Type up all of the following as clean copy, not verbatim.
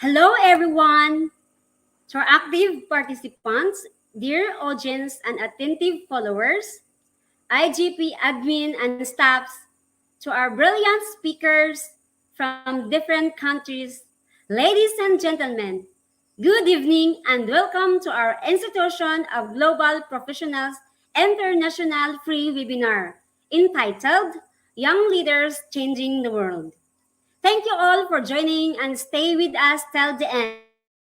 Hello, everyone. To our active participants, dear audience and attentive followers, IGP admin and staffs, to our brilliant speakers from different countries, ladies and gentlemen, good evening and welcome to our Institution of Global Professionals International Free Webinar entitled Young Leaders Changing the World. Thank you all for joining and stay with us till the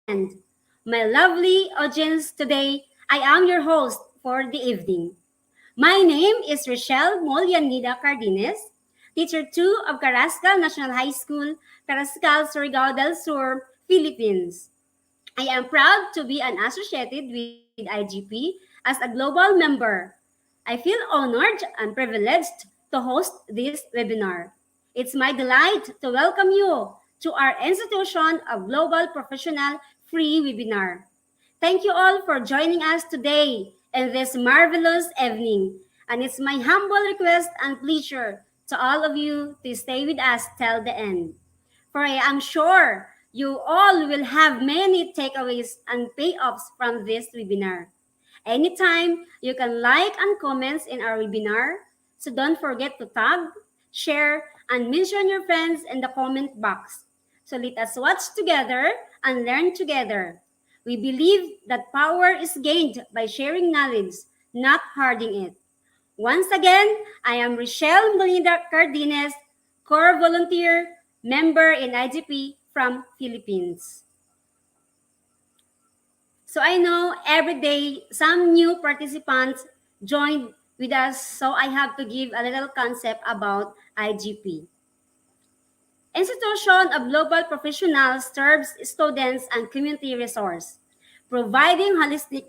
end. My lovely audience today, I am your host for the evening. My name is Rochelle Molianida Cardenes, Teacher 2 of Carrascal National High School, Carrascal, Surigao del Sur, Philippines. I am proud to be an associated with IGP as a global member. I feel honored and privileged to host this webinar. It's my delight to welcome you to our Institution of Global Professional Free Webinar. Thank you all for joining us today in this marvelous evening. And it's my humble request and pleasure to all of you to stay with us till the end. For I am sure you all will have many takeaways and payoffs from this webinar. Anytime, you can like and comments in our webinar. So don't forget to tag, share, and mention your friends in the comment box. So let us watch together and learn together. We believe that power is gained by sharing knowledge, not hoarding it. Once again, I am Rochelle Melinda Cardenes, core volunteer, member in IGP from Philippines. So I know every day some new participants joined with us, so I have to give a little concept about IGP. Institution of Global Professionals serves students and community resource, providing holistic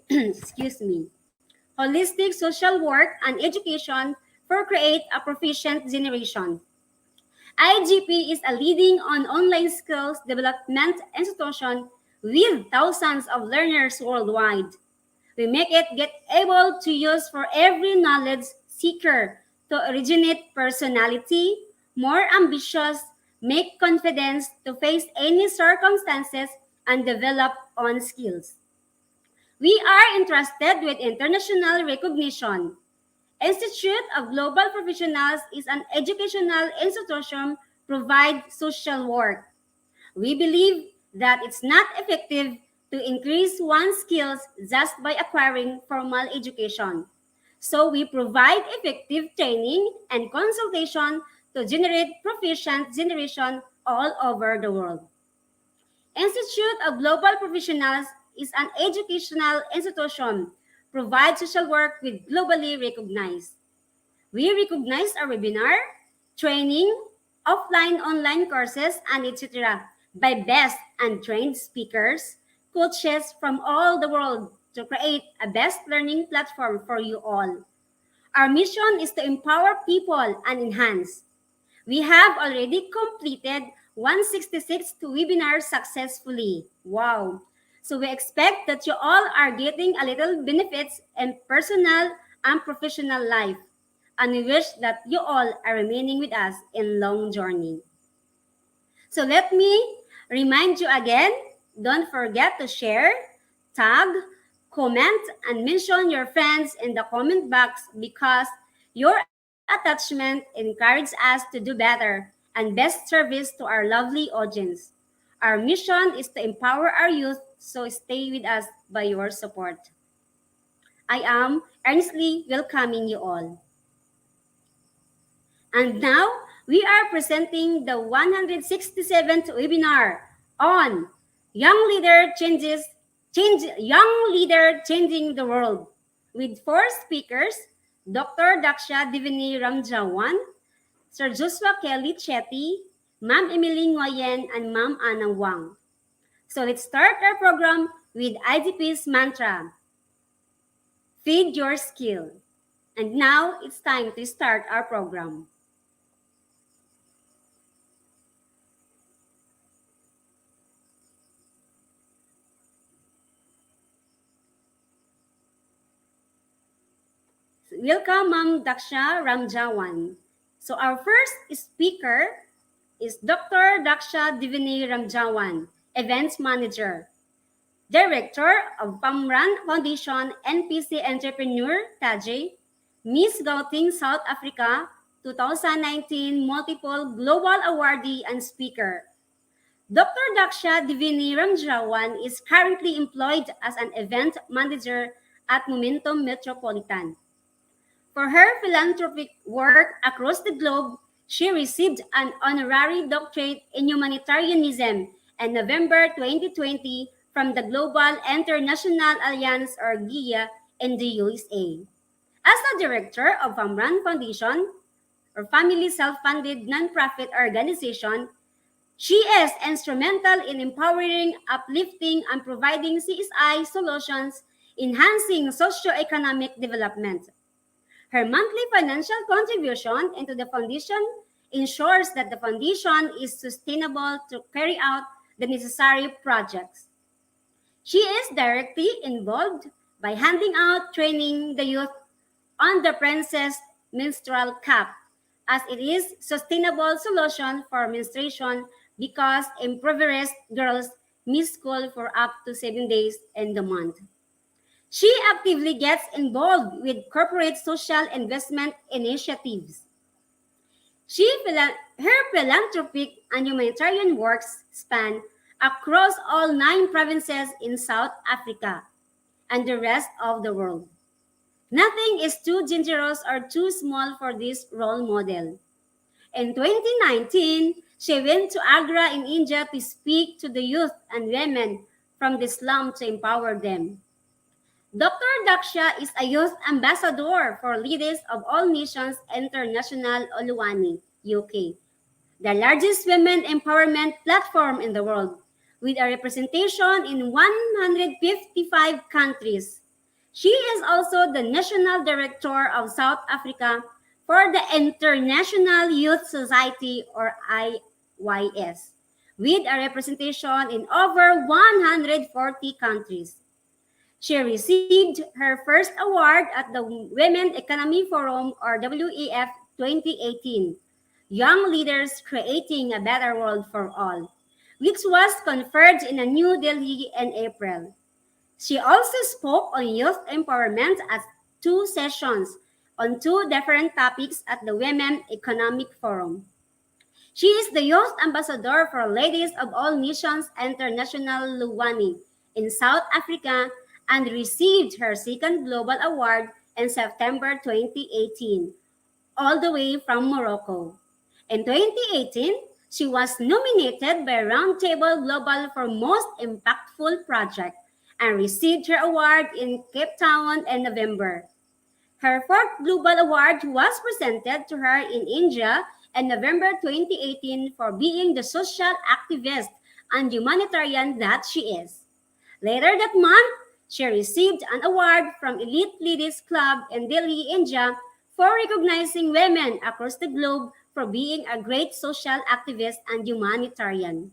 social work and education for create a proficient generation. IGP is a leading on online skills development institution with thousands of learners worldwide. We make it get able to use for every knowledge seeker to originate personality, more ambitious, make confidence to face any circumstances, and develop on skills. We are entrusted with international recognition. Institute of Global Professionals is an educational institution provide social work. We believe that it's not effective to increase one's skills just by acquiring formal education. So we provide effective training and consultation to generate proficient generation all over the world. Institute of Global Professionals is an educational institution provides social work with globally recognized. We recognize our webinar, training, offline online courses, and etc. by best and trained speakers, coaches from all the world to create a best learning platform for you all. Our mission is to empower people and enhance. We have already completed 166 webinars successfully. Wow. So we expect that you all are getting a little benefits in personal and professional life. And we wish that you all are remaining with us in long journey. So let me remind you again, don't forget to share, tag, comment, and mention your friends in the comment box because your attachment encourages us to do better and best service to our lovely audience. Our mission is to empower our youth, so stay with us by your support. I am earnestly welcoming you all. And now, we are presenting the 167th webinar on Young Leader Changing the World with four speakers, Dr. Daksha Divini Ramjawan, Sir Joshua Kilicheity, Ma'am Emily Nguyen, and Ma'am Anna Wang. So let's start our program with IGP's mantra, Feed Your Skill. And now it's time to start our program. Welcome, Ma'am Daksha Ramjawan. So our first speaker is Dr. Daksha Divini Ramjawan, Events Manager. Director of Pamran Foundation NPC Entrepreneur Taji, Miss Gauting South Africa 2019 multiple global awardee and speaker. Dr. Daksha Divini Ramjawan is currently employed as an event manager at Momentum Metropolitan. For her philanthropic work across the globe, she received an honorary doctorate in humanitarianism in November 2020 from the Global International Alliance or GIA in the USA. As the director of Famran Foundation, or family self-funded nonprofit organization, she is instrumental in empowering, uplifting, and providing CSI solutions, enhancing socioeconomic development. Her monthly financial contribution into the foundation ensures that the foundation is sustainable to carry out the necessary projects. She is directly involved by handing out training the youth on the Princess Menstrual Cup, as it is sustainable solution for menstruation because impoverished girls miss school for up to 7 days in the month. She actively gets involved with corporate social investment initiatives. Her philanthropic and humanitarian works span across all 9 provinces in South Africa and the rest of the world. Nothing is too dangerous or too small for this role model. In 2019, she went to Agra in India to speak to the youth and women from the slum to empower them. Dr. Daksha is a youth ambassador for Leaders of All Nations International Oluwani, UK, the largest women empowerment platform in the world, with a representation in 155 countries. She is also the National Director of South Africa for the International Youth Society or IYS, with a representation in over 140 countries. She received her first award at the Women Economy Forum or WEF 2018, Young Leaders Creating a Better World for All, which was conferred in New Delhi in April. She also spoke on youth empowerment at 2 sessions on 2 different topics at the Women Economic Forum. She is the Youth Ambassador for Ladies of All Nations International Luwani in South Africa and received her second global award in September 2018, all the way from Morocco. In 2018, she was nominated by Roundtable Global for Most Impactful Project and received her award in Cape Town in November. Her fourth global award was presented to her in India in November 2018 for being the social activist and humanitarian that she is. Later that month, she received an award from Elite Ladies Club in Delhi, India for recognizing women across the globe for being a great social activist and humanitarian.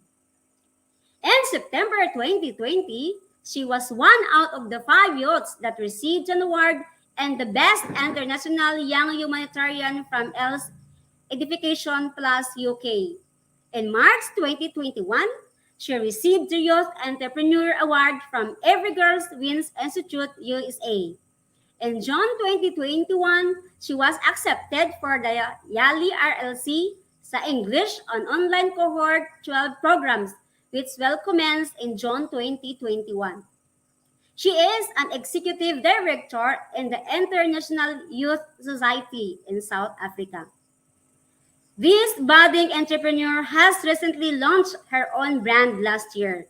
In September 2020, she was one out of the 5 youths that received an award and the Best International Young Humanitarian from ELSE Edification Plus UK. In March 2021, she received the Youth Entrepreneur Award from Every Girls Wins Institute USA. In June 2021, she was accepted for the YALI RLC sa English on online cohort 12 programs, which will commence in June 2021. She is an executive director in the International Youth Society in South Africa. This budding entrepreneur has recently launched her own brand last year.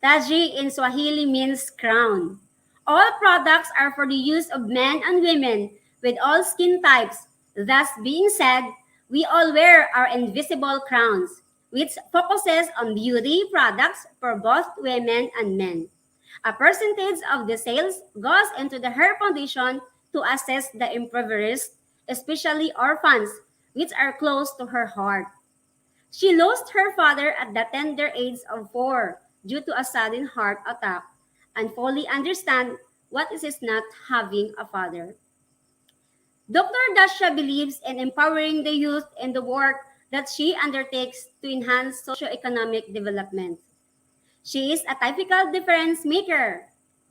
Taji in Swahili means crown. All products are for the use of men and women with all skin types. Thus being said, we all wear our invisible crowns, which focuses on beauty products for both women and men. A percentage of the sales goes into the Her Foundation to assist the impoverished, especially orphans, which are close to her heart. She lost her father at the tender age of 4 due to a sudden heart attack and fully understand what it is not having a father. Dr. Dasha believes in empowering the youth in the work that she undertakes to enhance socioeconomic development. She is a typical difference maker,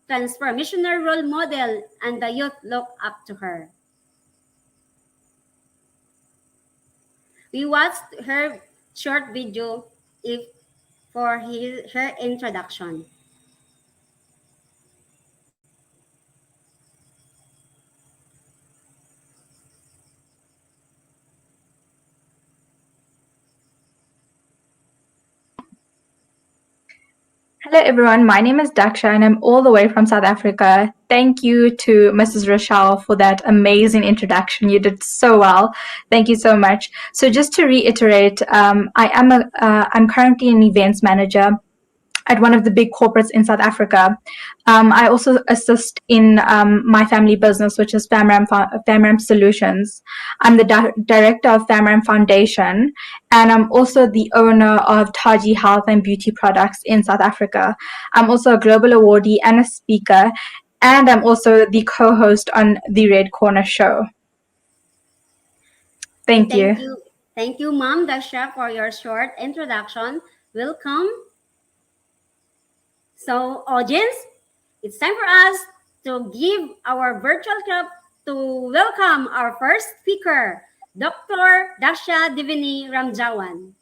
transformational role model, and the youth look up to her. We watched her short video if for her introduction. Hello everyone, my name is Daksha and I'm all the way from South Africa. Thank you to Mrs. Rochelle for that amazing introduction. You did so well. Thank you so much. So just to reiterate, I'm currently an events manager at one of the big corporates in South Africa. I also assist in my family business, which is FAMRAM Solutions. I'm the director of FAMRAM Foundation, and I'm also the owner of Taji Health and Beauty Products in South Africa. I'm also a global awardee and a speaker, and I'm also the co-host on the Red Corner Show. Thank you. Thank you, Mom Dasha, for your short introduction. Welcome. So, audience, it's time for us to give our virtual clap to welcome our first speaker, Dr. Daksha Divini Ramjawan.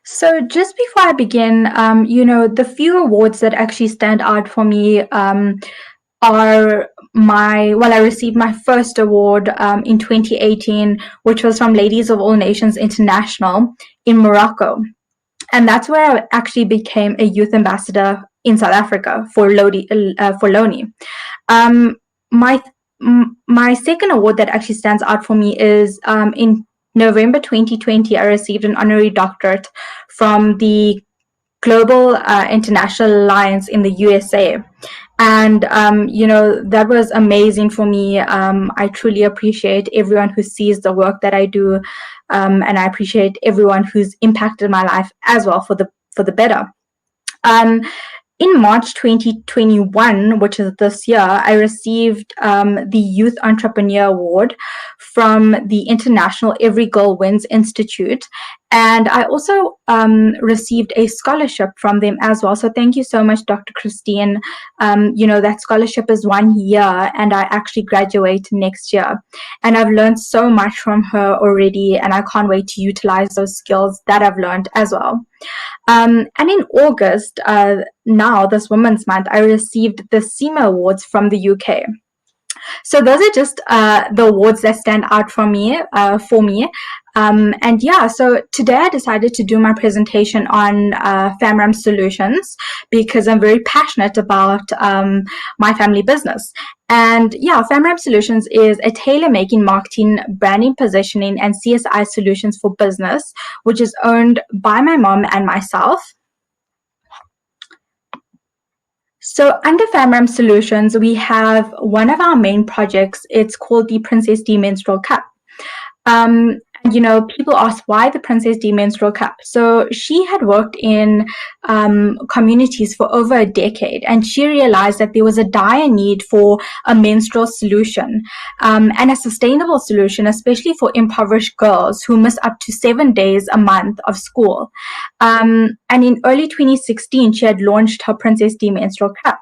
So just before I begin, the few awards that actually stand out for me I received my first award in 2018, which was from Ladies of All Nations International in Morocco. And that's where I actually became a youth ambassador in South Africa for Loni. My second award that actually stands out for me is in November 2020, I received an honorary doctorate from the Global International Alliance in the USA. And, that was amazing for me. I truly appreciate everyone who sees the work that I do. And I appreciate everyone who's impacted my life as well for the better. In March 2021, which is this year, I received the Youth Entrepreneur Award from the International Every Girl Wins Institute. And I also received a scholarship from them as well. So thank you so much, Dr. Christine. That scholarship is 1 year and I actually graduate next year. And I've learned so much from her already and I can't wait to utilize those skills that I've learned as well. And in August, now this Women's Month, I received the SEMA Awards from the UK. So those are just the awards that stand out for me. So today I decided to do my presentation on FAMRAM Solutions because I'm very passionate about my family business. And FAMRAM Solutions is a tailor-making marketing, branding, positioning, and CSI solutions for business, which is owned by my mom and myself. So under FAMRAM Solutions, we have one of our main projects. It's called the Princess D Menstrual Cup. People ask why the Princess D Menstrual Cup. So she had worked in communities for over a decade, and she realized that there was a dire need for a menstrual solution and a sustainable solution, especially for impoverished girls who miss up to 7 days a month of school. And in early 2016, she had launched her Princess D Menstrual Cup.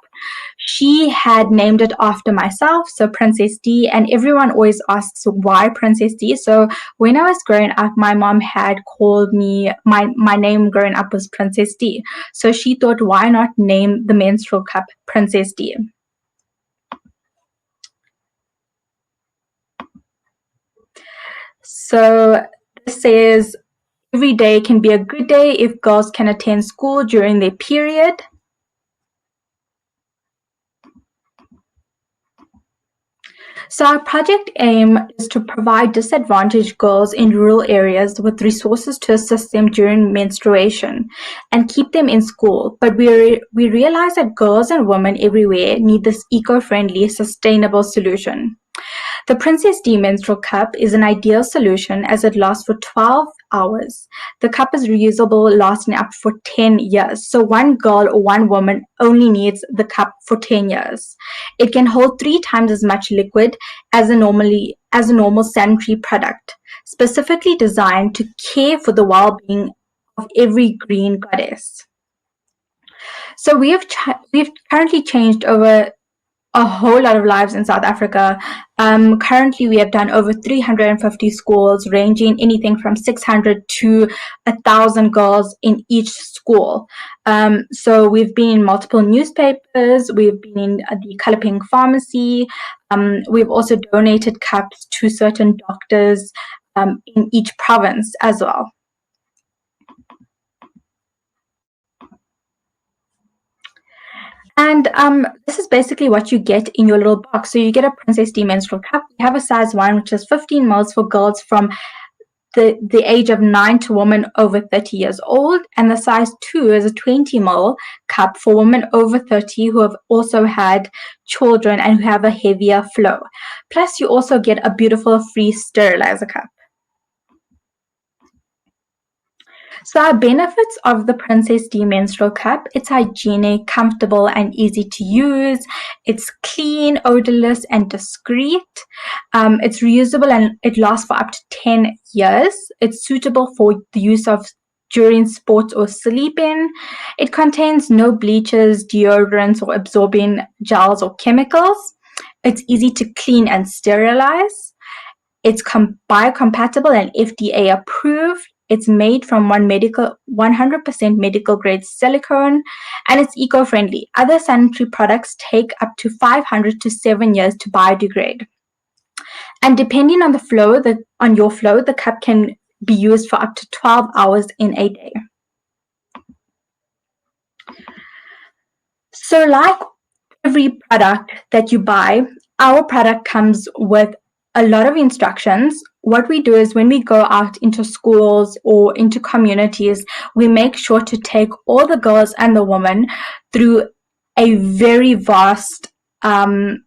She had named it after myself, so Princess D, and everyone always asks why Princess D. So when I was growing up, my mom had called me, my name growing up was Princess D. So she thought, why not name the menstrual cup Princess D? So this says, every day can be a good day if girls can attend school during their period. So our project aim is to provide disadvantaged girls in rural areas with resources to assist them during menstruation and keep them in school. But we realize that girls and women everywhere need this eco-friendly, sustainable solution. The Princess D Menstrual Cup is an ideal solution as it lasts for 12 hours. The cup is reusable, lasting up for 10 years. So one girl or one woman only needs the cup for 10 years. It can hold 3 times as much liquid as a normal sanitary product, specifically designed to care for the well-being of every green goddess. So we've currently changed over a whole lot of lives in South Africa. Currently, we have done over 350 schools, ranging anything from 600 to 1,000 girls in each school. So we've been in multiple newspapers, we've been in the Colour Pink Pharmacy, we've also donated cups to certain doctors in each province as well. And this is basically what you get in your little box. So you get a Princess D Menstrual Cup. We have a size 1, which is 15 mils for girls from the age of 9 to women over 30 years old. And the size 2 is a 20 ml cup for women over 30 who have also had children and who have a heavier flow. Plus, you also get a beautiful free sterilizer cup. So our benefits of the Princess D Menstrual Cup: it's hygienic, comfortable, and easy to use. It's clean, odorless, and discreet. It's reusable and it lasts for up to 10 years. It's suitable for the use of during sports or sleeping. It contains no bleaches, deodorants, or absorbing gels or chemicals. It's easy to clean and sterilize. It's biocompatible and FDA approved. It's made from 100% medical grade silicone, and it's eco-friendly. Other sanitary products take up to 500 to 7 years to biodegrade. And depending on your flow, the cup can be used for up to 12 hours in a day. So like every product that you buy, our product comes with a lot of instructions. What we do is when we go out into schools or into communities, we make sure to take all the girls and the women through a very vast sorry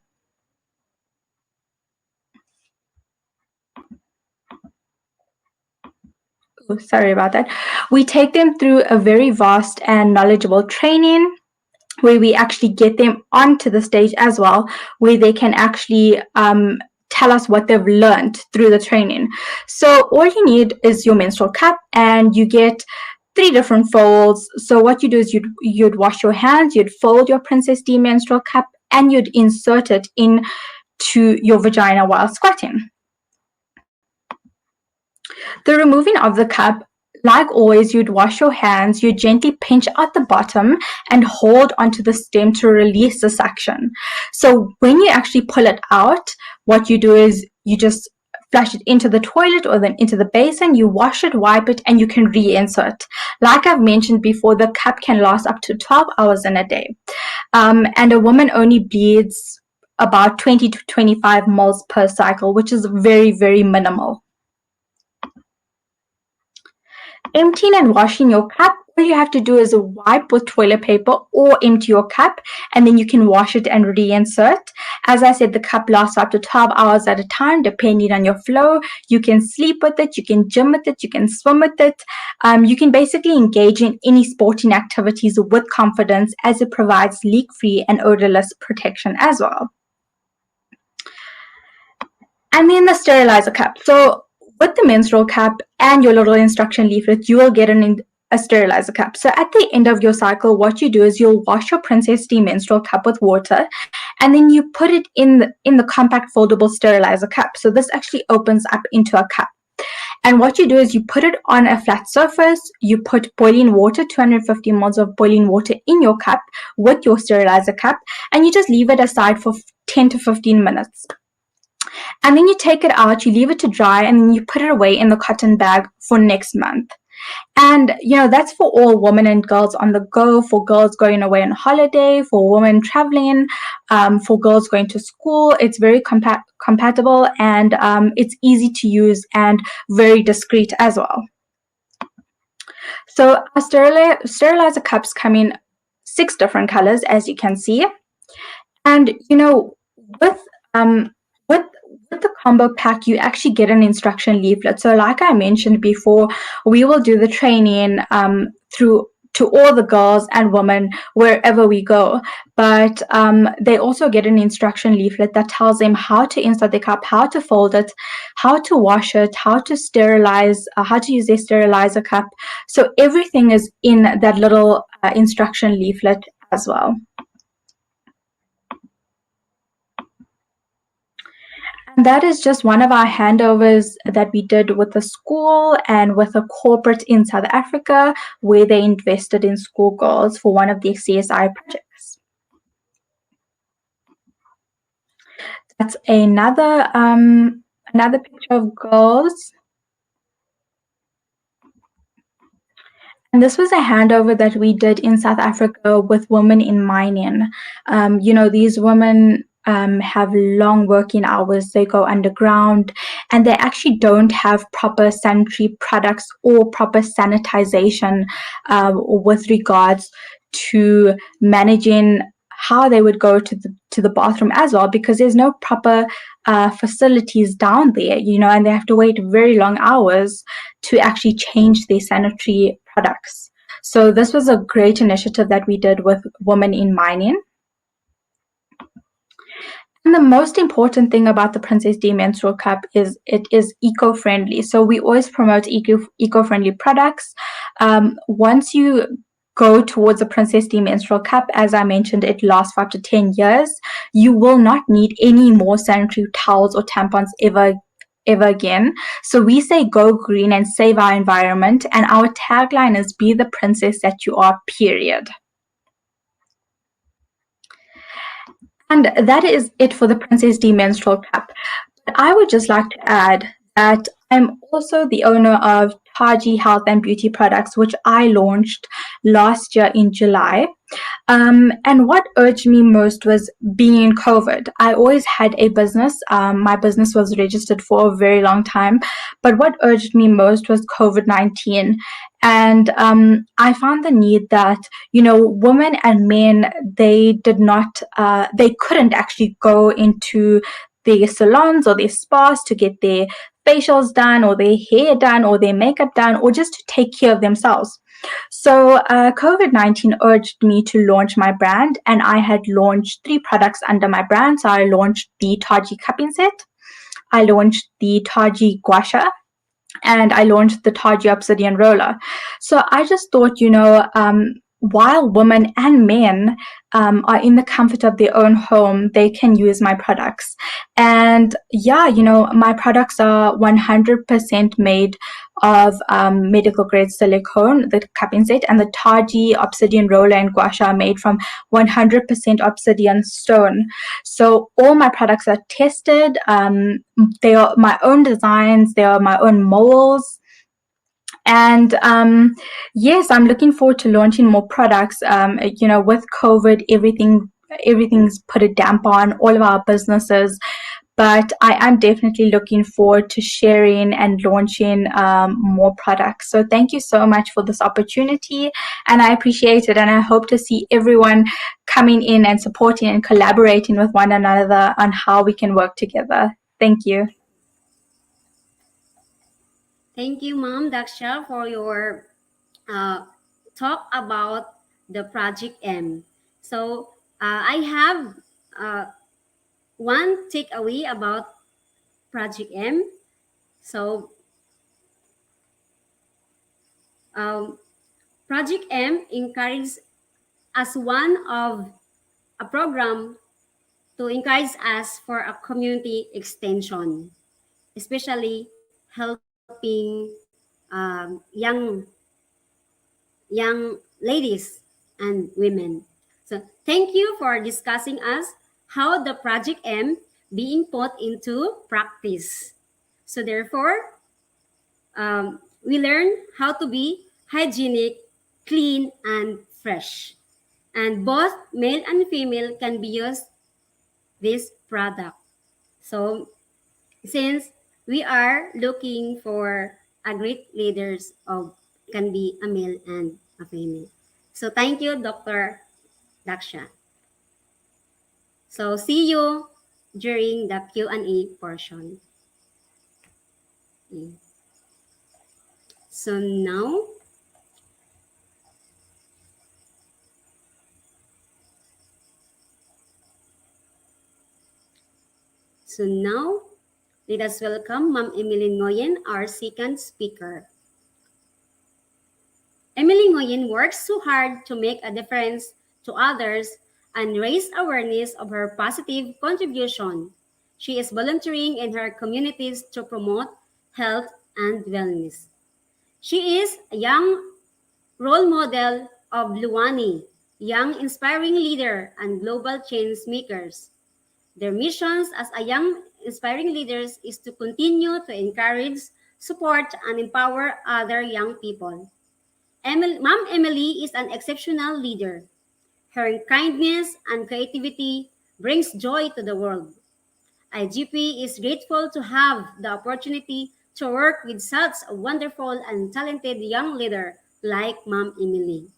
about that. We take them through a very vast and knowledgeable training where we actually get them onto the stage as well, where they can actually tell us what they've learned through the training. So all you need is your menstrual cup, and you get 3 different folds. So what you do is you'd wash your hands, you'd fold your Princess D menstrual cup, and you'd insert it into your vagina while squatting. The removing of the cup, like always, you'd wash your hands, you gently pinch at the bottom and hold onto the stem to release the suction. So when you actually pull it out, what you do is you just flush it into the toilet or then into the basin, you wash it, wipe it, and you can reinsert. Like I've mentioned before, the cup can last up to 12 hours in a day. And a woman only bleeds about 20 to 25 mils per cycle, which is very, very minimal. Emptying and washing your cup, all you have to do is wipe with toilet paper or empty your cup, and then you can wash it and reinsert. As I said, the cup lasts up to 12 hours at a time, depending on your flow. You can sleep with it, you can gym with it, you can swim with it. You can basically engage in any sporting activities with confidence, as it provides leak-free and odorless protection as well. And then the sterilizer cup. So with the menstrual cup and your little instruction leaflet, you will get a sterilizer cup. So at the end of your cycle, what you do is you'll wash your Princess D menstrual cup with water, and then you put it in the compact foldable sterilizer cup. So this actually opens up into a cup. And what you do is you put it on a flat surface, you put boiling water, 250 ml of boiling water in your cup with your sterilizer cup, and you just leave it aside for 10 to 15 minutes. And then you take it out, you leave it to dry, and then you put it away in the cotton bag for next month. And, that's for all women and girls on the go, for girls going away on holiday, for women traveling, for girls going to school. It's very compatible, and it's easy to use and very discreet as well. So our sterilizer cups come in 6 different colors, as you can see. And, with um, with with the combo pack, you actually get an instruction leaflet. So like I mentioned before, we will do the training through to all the girls and women wherever we go. But they also get an instruction leaflet that tells them how to insert the cup, how to fold it, how to wash it, how to sterilize, how to use their sterilizer cup. So everything is in that little instruction leaflet as well. That is just one of our handovers that we did with a school and with a corporate in South Africa, where they invested in schoolgirls for one of their CSI projects. That's another picture of girls. And this was a handover that we did in South Africa with women in mining. These women have long working hours. They go underground, and they actually don't have proper sanitary products or proper sanitization with regards to managing how they would go to the bathroom as well, because there's no proper facilities down there, and they have to wait very long hours to actually change their sanitary products. So this was a great initiative that we did with women in mining. And the most important thing about the Princess D Menstrual Cup is it is eco-friendly. So we always promote eco-friendly products. Once you go towards the Princess D Menstrual Cup, as I mentioned, it lasts for up to 10 years. You will not need any more sanitary towels or tampons ever again. So we say go green and save our environment. And our tagline is be the princess that you are, period. And that is it for the Princess D Menstrual Cup. But I would just like to add that I'm also the owner of Taji Health and Beauty Products, which I launched last year in July. And what urged me most was being in COVID. I always had a business. My business was registered for a very long time. But what urged me most was COVID-19. And I found the need that, women and men, they couldn't actually go into their salons or their spas to get their facials done or their hair done or their makeup done or just to take care of themselves. So COVID-19 urged me to launch my brand, and I had launched 3 products under my brand. So I launched the Taji cupping set, I launched the Taji gua sha, and I launched the Taji obsidian roller. So I just thought, while women and men are in the comfort of their own home, they can use my products. And yeah, my products are 100% made of medical grade silicone, the cupping set, and the Taji obsidian roller and gua sha are made from 100% obsidian stone. So all my products are tested. They are my own designs. They are my own molds. And yes, I'm looking forward to launching more products. With COVID, everything's put a damper on all of our businesses. But I am definitely looking forward to sharing and launching more products. So thank you so much for this opportunity, and I appreciate it. And I hope to see everyone coming in and supporting and collaborating with one another on how we can work together. Thank you. Thank you, Mom Daksha, for your talk about the Project M. So I have one takeaway about Project M. So um, Project M encourages as one of a program to encourage us for a community extension, especially helping young ladies and women. So thank you for discussing us how the Project M being put into practice. So therefore, we learn how to be hygienic, clean, and fresh. And both male and female can be used this product. So since we are looking for a great leaders of can be a male and a female. So thank you, Dr. Daksha. So see you during the Q&A portion. Okay. So now, let us welcome Ma'am Emily Ngoyen, our second speaker. Emily Ngoyen works so hard to make a difference to others and raise awareness of her positive contribution. She is volunteering in her communities to promote health and wellness. She is a young role model of Luwani, young inspiring leader and global change makers. Their missions as a young inspiring leaders is to continue to encourage, support, and empower other young people. Ma'am Emily is an exceptional leader. Her kindness and creativity brings joy to the world. IGP is grateful to have the opportunity to work with such a wonderful and talented young leader like Ma'am Emily,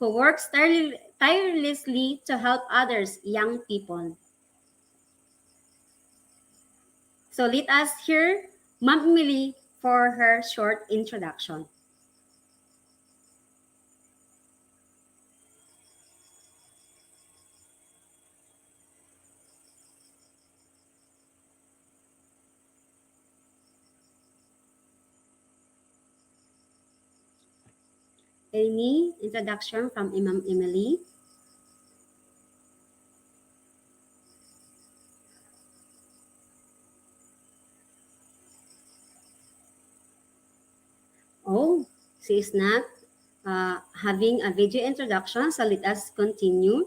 who works tirelessly to help others, young people. So let us hear Ma'am Emily for her short introduction. Any introduction from Imam Emily? Oh, she is not having a video introduction, so let us continue.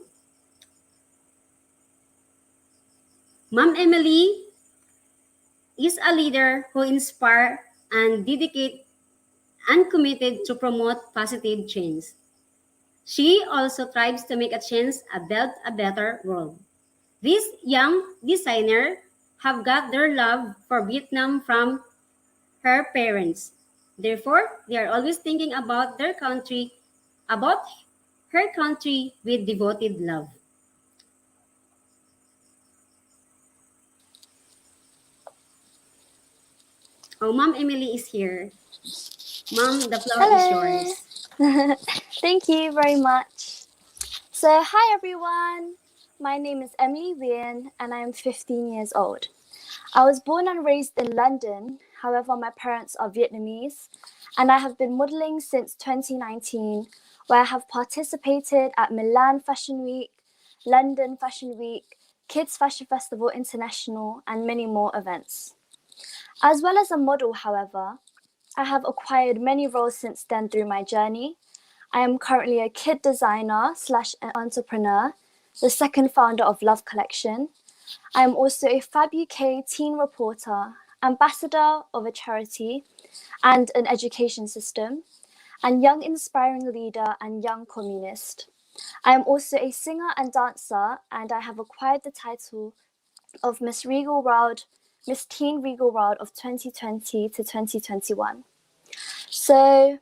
Ma'am Emily is a leader who inspires and dedicate and committed to promote positive change. She also strives to make a change about a better world. This young designer have got their love for Vietnam from her parents. Therefore, they are always thinking about their country, about her country with devoted love. Oh, Mom Emily is here. Mom, the floor is yours. Thank you very much. So, hi everyone. My name is Emily Wien and I am 15 years old. I was born and raised in London. However, my parents are Vietnamese and I have been modeling since 2019, where I have participated at Milan Fashion Week, London Fashion Week, Kids Fashion Festival International, and many more events. As well as a model, however, I have acquired many roles since then through my journey. I am currently a kid designer / entrepreneur, the second founder of Love Collection. I am also a Fab UK teen reporter, ambassador of a charity and an education system, and young inspiring leader and young communist. I am also a singer and dancer, and I have acquired the title of Miss Teen Regal World of 2020 to 2021. So,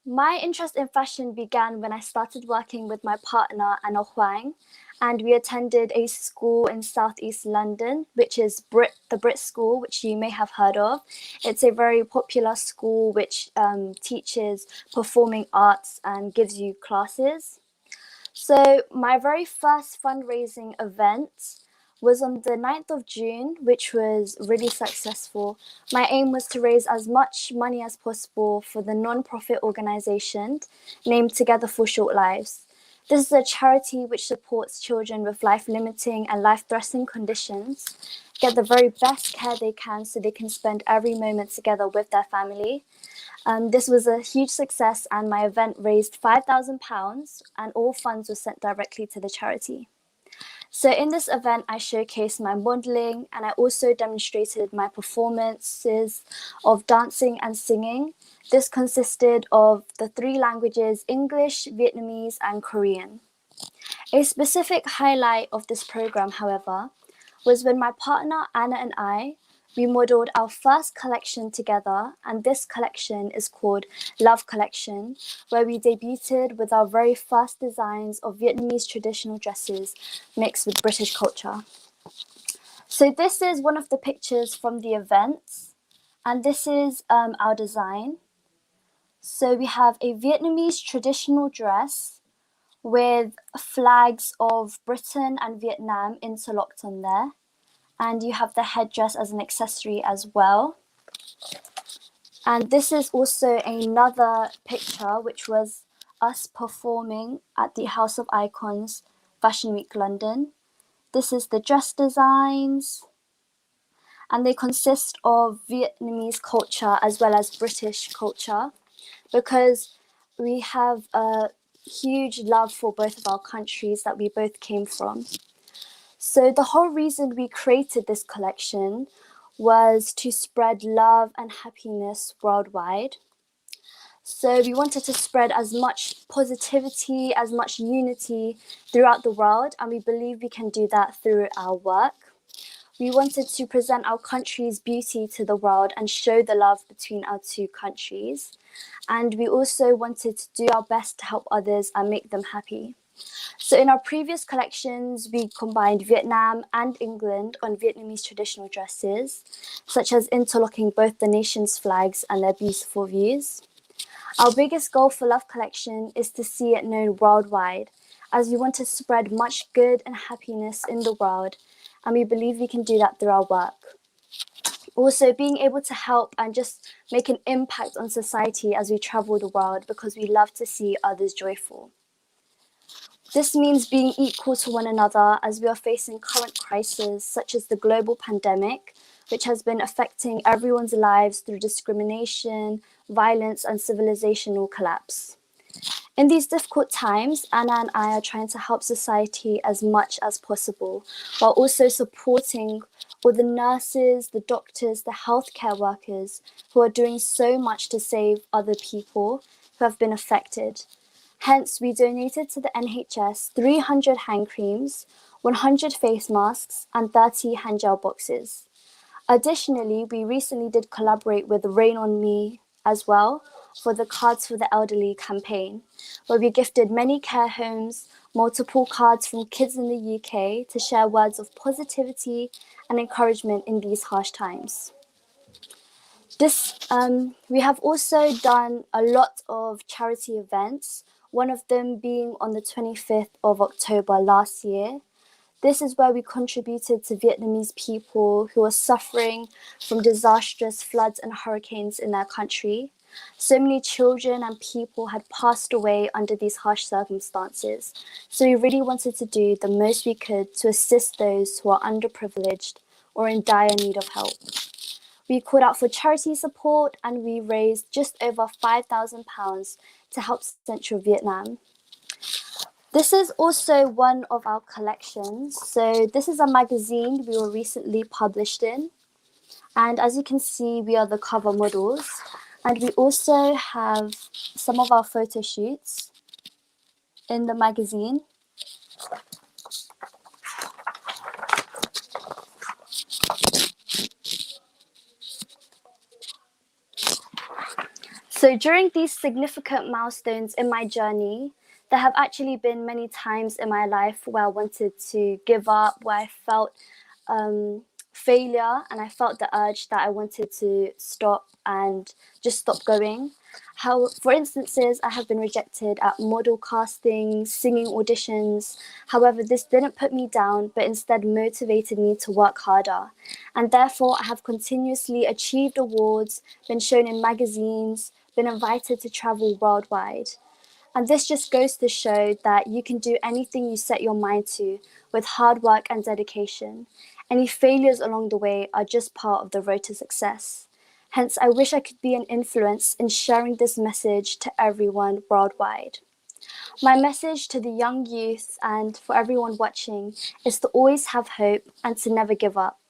my interest in fashion began when I started working with my partner, Anna Wang, and we attended a school in Southeast London, which is the Brit School, which you may have heard of. It's a very popular school which teaches performing arts and gives you classes. So my very first fundraising event was on the 9th of June, which was really successful. My aim was to raise as much money as possible for the non-profit organization named Together for Short Lives. This is a charity which supports children with life-limiting and life-threatening conditions get the very best care they can so they can spend every moment together with their family. This was a huge success and my event raised £5,000 and all funds were sent directly to the charity. So in this event, I showcased my modeling, and I also demonstrated my performances of dancing and singing. This consisted of the 3 languages, English, Vietnamese, and Korean. A specific highlight of this program, however, was when my partner Anna and we modeled our first collection together, and this collection is called Love Collection, where we debuted with our very first designs of Vietnamese traditional dresses mixed with British culture. So this is one of the pictures from the event, and this is our design. So we have a Vietnamese traditional dress with flags of Britain and Vietnam interlocked on there. And you have the headdress as an accessory as well. And this is also another picture, which was us performing at the House of Icons Fashion Week London. This is the dress designs, and they consist of Vietnamese culture as well as British culture, because we have a huge love for both of our countries that we both came from. So the whole reason we created this collection was to spread love and happiness worldwide. So we wanted to spread as much positivity, as much unity throughout the world, and we believe we can do that through our work. We wanted to present our country's beauty to the world and show the love between our 2 countries. And we also wanted to do our best to help others and make them happy. So in our previous collections, we combined Vietnam and England on Vietnamese traditional dresses, such as interlocking both the nation's flags and their beautiful views. Our biggest goal for Love Collection is to see it known worldwide, as we want to spread much good and happiness in the world, and we believe we can do that through our work. Also, being able to help and just make an impact on society as we travel the world, because we love to see others joyful. This means being equal to one another as we are facing current crises such as the global pandemic, which has been affecting everyone's lives through discrimination, violence, and civilizational collapse. In these difficult times, Anna and I are trying to help society as much as possible, while also supporting all the nurses, the doctors, the healthcare workers who are doing so much to save other people who have been affected. Hence, we donated to the NHS 300 hand creams, 100 face masks, and 30 hand gel boxes. Additionally, we recently did collaborate with Rain on Me as well for the Cards for the Elderly campaign, where we gifted many care homes multiple cards from kids in the UK to share words of positivity and encouragement in these harsh times. We have also done a lot of charity events, one of them being on the 25th of October last year. This is where we contributed to Vietnamese people who are suffering from disastrous floods and hurricanes in their country. So many children and people had passed away under these harsh circumstances. So we really wanted to do the most we could to assist those who are underprivileged or in dire need of help. We called out for charity support, and we raised just over £5,000 to help Central Vietnam. This is also one of our collections. So this is a magazine we were recently published in. And as you can see, we are the cover models. And we also have some of our photo shoots in the magazine. So during these significant milestones in my journey, there have actually been many times in my life where I wanted to give up, where I felt failure, and I felt the urge that I wanted to stop and just stop going. For instances, I have been rejected at model castings, singing auditions. However, this didn't put me down, but instead motivated me to work harder. And therefore, I have continuously achieved awards, been shown in magazines, been invited to travel worldwide. And this just goes to show that you can do anything you set your mind to with hard work and dedication. Any failures along the way are just part of the road to success. Hence, I wish I could be an influence in sharing this message to everyone worldwide. My message to the young youth and for everyone watching is to always have hope and to never give up.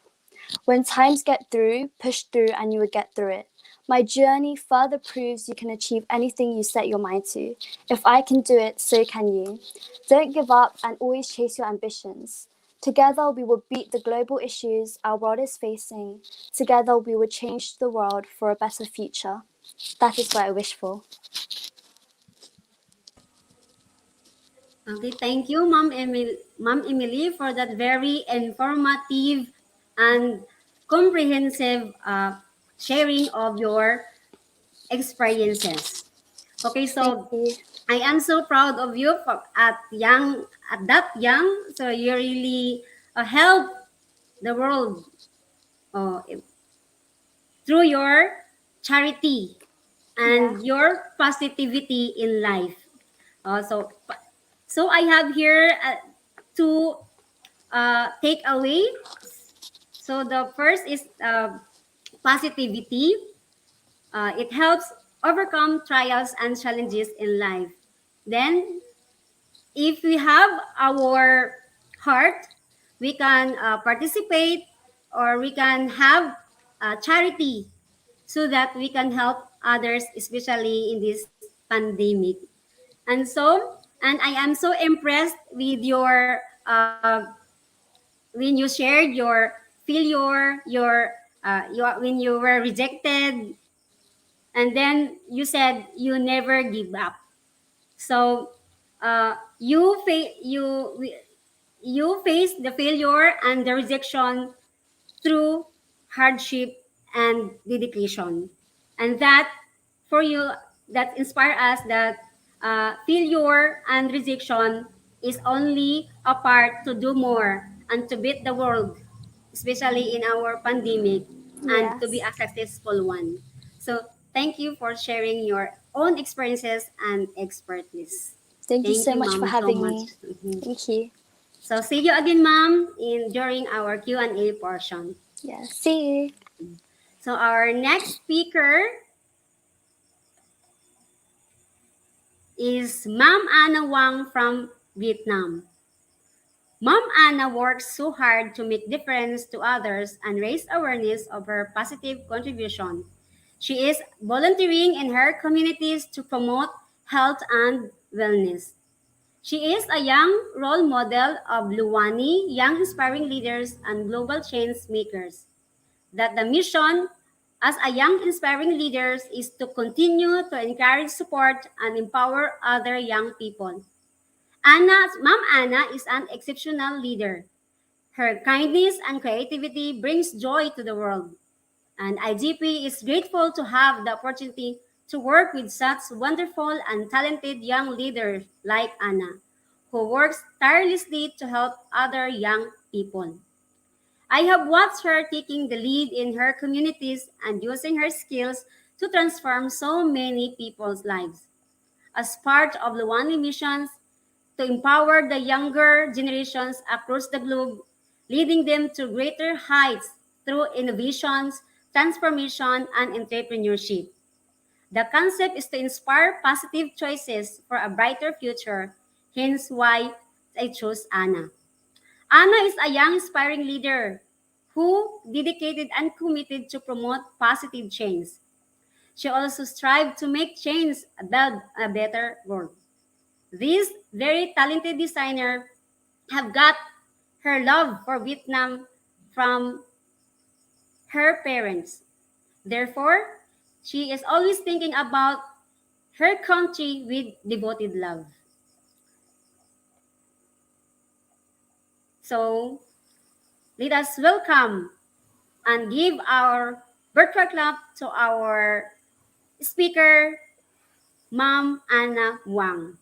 When times get through, push through and you will get through it. My journey further proves you can achieve anything you set your mind to. If I can do it, so can you. Don't give up and always chase your ambitions. Together, we will beat the global issues our world is facing. Together, we will change the world for a better future. That is what I wish for. Okay, thank you, Ma'am Emily, for that very informative and comprehensive sharing of your experiences. Okay, Thank so you. I am so proud of you at that young. So you really help the world uh, through your charity Yeah. and your positivity in life. So I have here two takeaway. So the first is positivity. It helps overcome trials and challenges in life. Then, if we have our heart, we can participate or we can have charity so that we can help others, especially in this pandemic. And I am so impressed with when you shared your failure, when you were rejected, and then you said you never give up. So you face the failure and the rejection through hardship and dedication, and that for you that inspire us that failure and rejection is only a part to do more and to beat the world, especially in our pandemic, and to be Yes. a successful one. So thank you for sharing your own experiences and expertise. Thank you Thank so you, much for ma'am, so having much. me. Mhm. Thank you. So see you again, ma'am, in during our Q&A portion. Yeah. See you. So our next speaker is Ma'am Anna Wang from Vietnam. Mom Anna works so hard to make difference to others and raise awareness of her positive contribution. She is volunteering in her communities to promote health and wellness. She is a young role model of Luwani, young inspiring leaders and global change makers. That the mission as a young inspiring leaders is to continue to encourage, support, and empower other young people. Ma'am Anna is an exceptional leader. Her kindness and creativity brings joy to the world. And IGP is grateful to have the opportunity to work with such wonderful and talented young leaders like Anna, who works tirelessly to help other young people. I have watched her taking the lead in her communities and using her skills to transform so many people's lives. As part of Luwani missions, to empower the younger generations across the globe, leading them to greater heights through innovations, transformation, and entrepreneurship. The concept is to inspire positive choices for a brighter future, hence why I chose Anna. Anna is a young inspiring leader who dedicated and committed to promote positive change. She also strived to make change about a better world. This very talented designer have got her love for Vietnam from her parents. Therefore, she is always thinking about her country with devoted love. So, let us welcome and give our virtual clap to our speaker, Ma'am Anna Wang.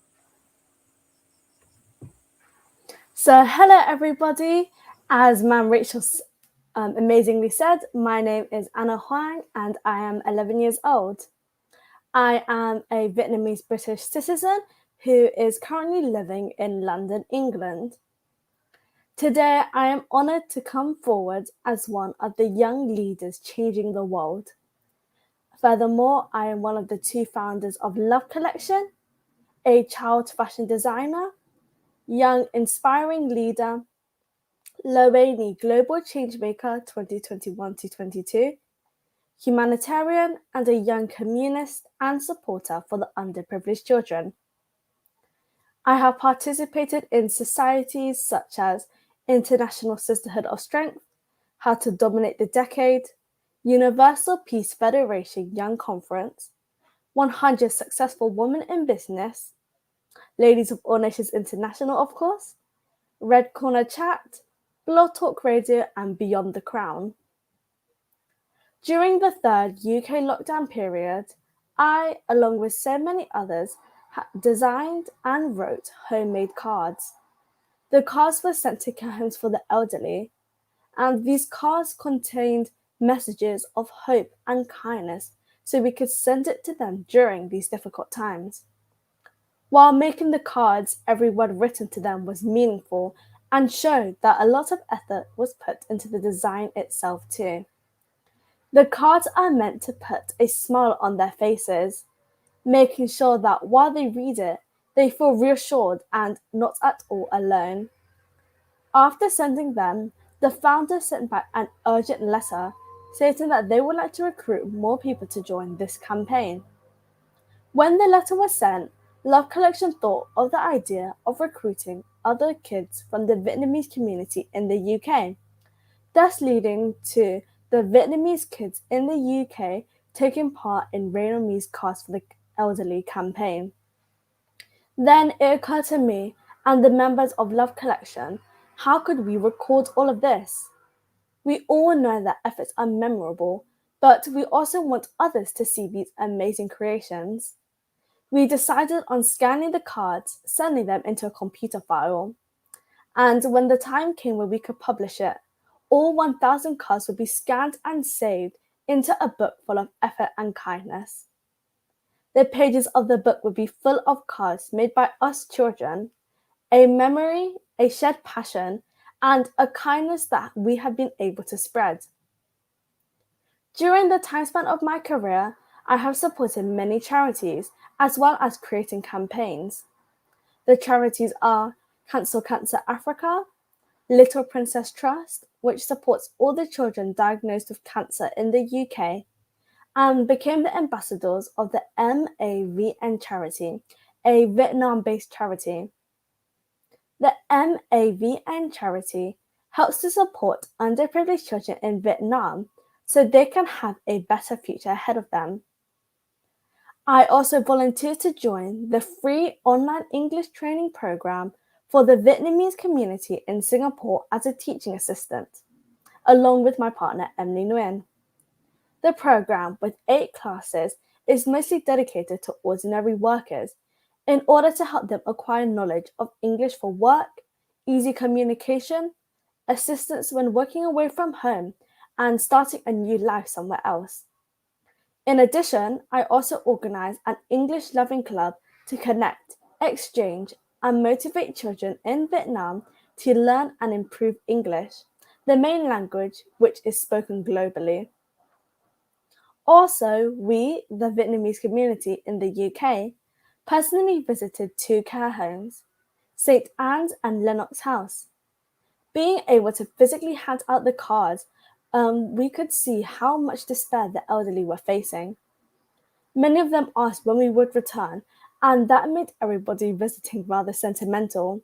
So, hello everybody. As Ma'am Rachel amazingly said, my name is Anna Wang and I am 11 years old. I am a Vietnamese British citizen who is currently living in London, England. Today, I am honoured to come forward as one of the young leaders changing the world. Furthermore, I am one of the two founders of Love Collection, a child fashion designer, young inspiring leader, Loweni Global Changemaker 2021 to 22, humanitarian, and a young communist and supporter for the underprivileged children. I have participated in societies such as International Sisterhood of Strength, How to Dominate the Decade, Universal Peace Federation Young Conference, 100 Successful Women in Business, Ladies of All Nations International, of course, Red Corner Chat, Blog Talk Radio, and Beyond the Crown. During the third UK lockdown period, I, along with so many others, designed and wrote homemade cards. The cards were sent to care homes for the elderly, and these cards contained messages of hope and kindness so we could send it to them during these difficult times. While making the cards, every word written to them was meaningful and showed that a lot of effort was put into the design itself too. The cards are meant to put a smile on their faces, making sure that while they read it, they feel reassured and not at all alone. After sending them, the founders sent back an urgent letter stating that they would like to recruit more people to join this campaign. When the letter was sent, Love Collection thought of the idea of recruiting other kids from the Vietnamese community in the UK, thus leading to the Vietnamese kids in the UK taking part in Vietnamese Cards for the Elderly campaign. Then it occurred to me and the members of Love Collection, how could we record all of this? We all know that efforts are memorable, but we also want others to see these amazing creations. We decided on scanning the cards, sending them into a computer file. And when the time came when we could publish it, all 1,000 cards would be scanned and saved into a book full of effort and kindness. The pages of the book would be full of cards made by us children, a memory, a shared passion, and a kindness that we have been able to spread. During the time span of my career, I have supported many charities as well as creating campaigns. The charities are Cancel Cancer Africa, Little Princess Trust, which supports all the children diagnosed with cancer in the UK, and became the ambassadors of the MAVN charity, a Vietnam-based charity. The MAVN charity helps to support underprivileged children in Vietnam so they can have a better future ahead of them. I also volunteered to join the free online English training program for the Vietnamese community in Singapore as a teaching assistant, along with my partner Emily Nguyen. The program, with 8 classes, is mostly dedicated to ordinary workers in order to help them acquire knowledge of English for work, easy communication, assistance when working away from home, and starting a new life somewhere else. In addition, I also organize an English loving club to connect, exchange, and motivate children in Vietnam to learn and improve English, the main language which is spoken globally. Also, we, the Vietnamese community in the UK, personally visited 2 care homes, St. Anne's and Lennox House. Being able to physically hand out the cards, we could see how much despair the elderly were facing. Many of them asked when we would return, and that made everybody visiting rather sentimental.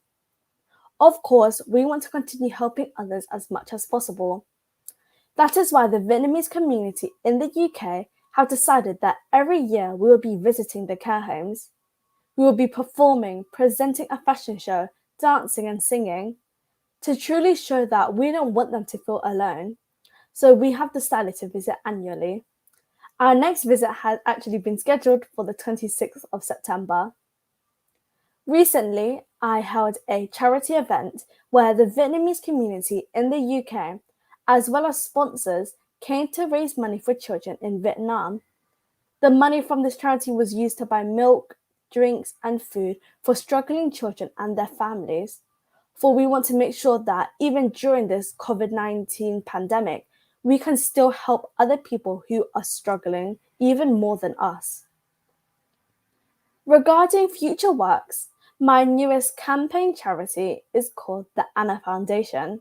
Of course, we want to continue helping others as much as possible. That is why the Vietnamese community in the UK have decided that every year we will be visiting the care homes. We will be performing, presenting a fashion show, dancing and singing, to truly show that we don't want them to feel alone. So we have decided to visit annually. Our next visit has actually been scheduled for the 26th of September. Recently, I held a charity event where the Vietnamese community in the UK, as well as sponsors, came to raise money for children in Vietnam. The money from this charity was used to buy milk, drinks, and food for struggling children and their families. For we want to make sure that even during this COVID-19 pandemic, we can still help other people who are struggling even more than us. Regarding future works, my newest campaign charity is called the Anna Foundation.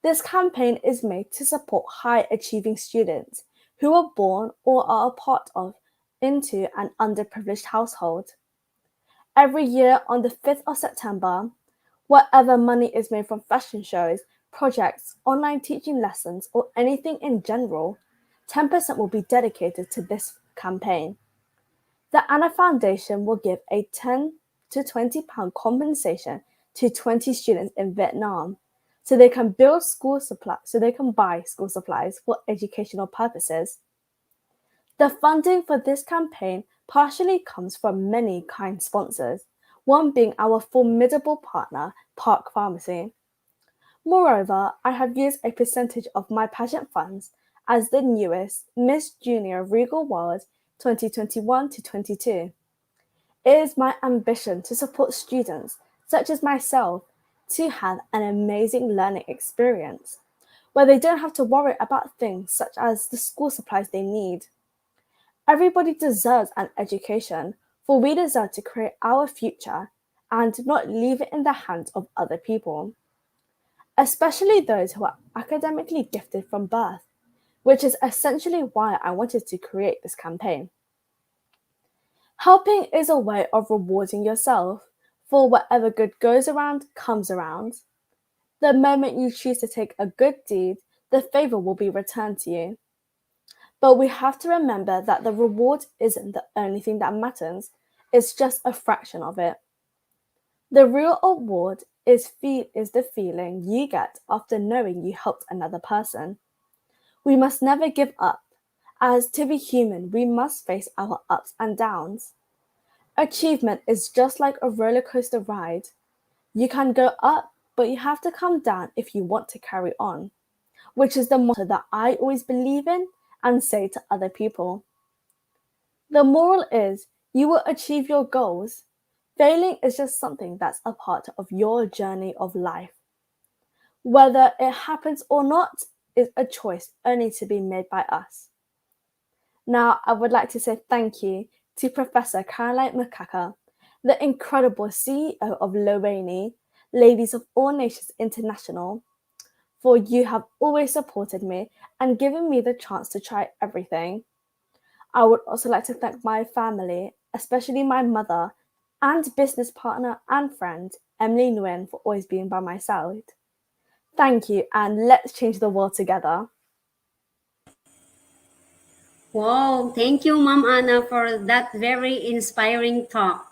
This campaign is made to support high achieving students who are born or are a part of into an underprivileged household. Every year on the 5th of September, whatever money is made from fashion shows, projects, online teaching lessons, or anything in general, 10% will be dedicated to this campaign. The Anna Foundation will give a 10 to £20 compensation to 20 students in Vietnam so they can buy school supplies for educational purposes. The funding for this campaign partially comes from many kind sponsors, one being our formidable partner, Park Pharmacy. Moreover, I have used a percentage of my pageant funds as the newest Miss Junior Regal World 2021 to 22. It is my ambition to support students such as myself to have an amazing learning experience where they don't have to worry about things such as the school supplies they need. Everybody deserves an education, for we deserve to create our future and not leave it in the hands of other people, especially those who are academically gifted from birth, which is essentially why I wanted to create this campaign. Helping is a way of rewarding yourself, for whatever good goes around comes around. The moment you choose to take a good deed, the favor will be returned to you. But we have to remember that the reward isn't the only thing that matters, it's just a fraction of it. The real award is the feeling you get after knowing you helped another person. We must never give up, as to be human, we must face our ups and downs. Achievement is just like a roller coaster ride. You can go up, but you have to come down if you want to carry on, which is the motto that I always believe in and say to other people. The moral is you will achieve your goals. Failing is just something that's a part of your journey of life. Whether it happens or not is a choice only to be made by us. Now, I would like to say thank you to Professor Caroline Makaka, the incredible CEO of Lorraine, Ladies of All Nations International, for you have always supported me and given me the chance to try everything. I would also like to thank my family, especially my mother and business partner and friend, Emily Nguyen, for always being by my side. Thank you, and let's change the world together. Wow, thank you, Ma'am Anna, for that very inspiring talk.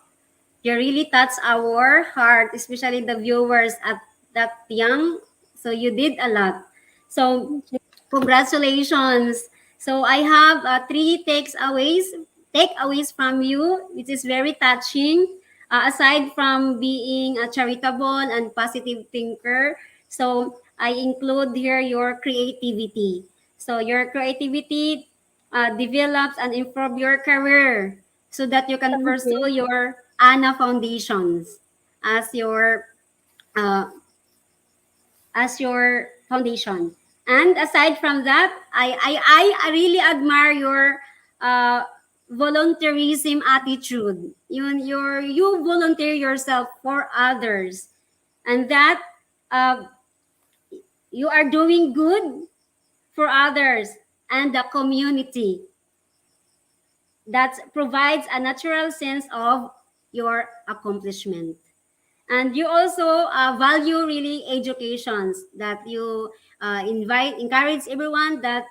You really touched our heart, especially the viewers at that young. So you did a lot. So congratulations. So I have three takeaways from you, which is very touching. Aside from being a charitable and positive thinker, so I include here your creativity. So your creativity develops and improve your career so that you can Thank pursue you. your Anna Foundations as your uh, foundation. And aside from that, I really admire your uh, volunteerism attitude. You volunteer yourself for others, and that uh, you are doing good for others and the community. That provides a natural sense of your accomplishment. And you also value really educations that you encourage everyone that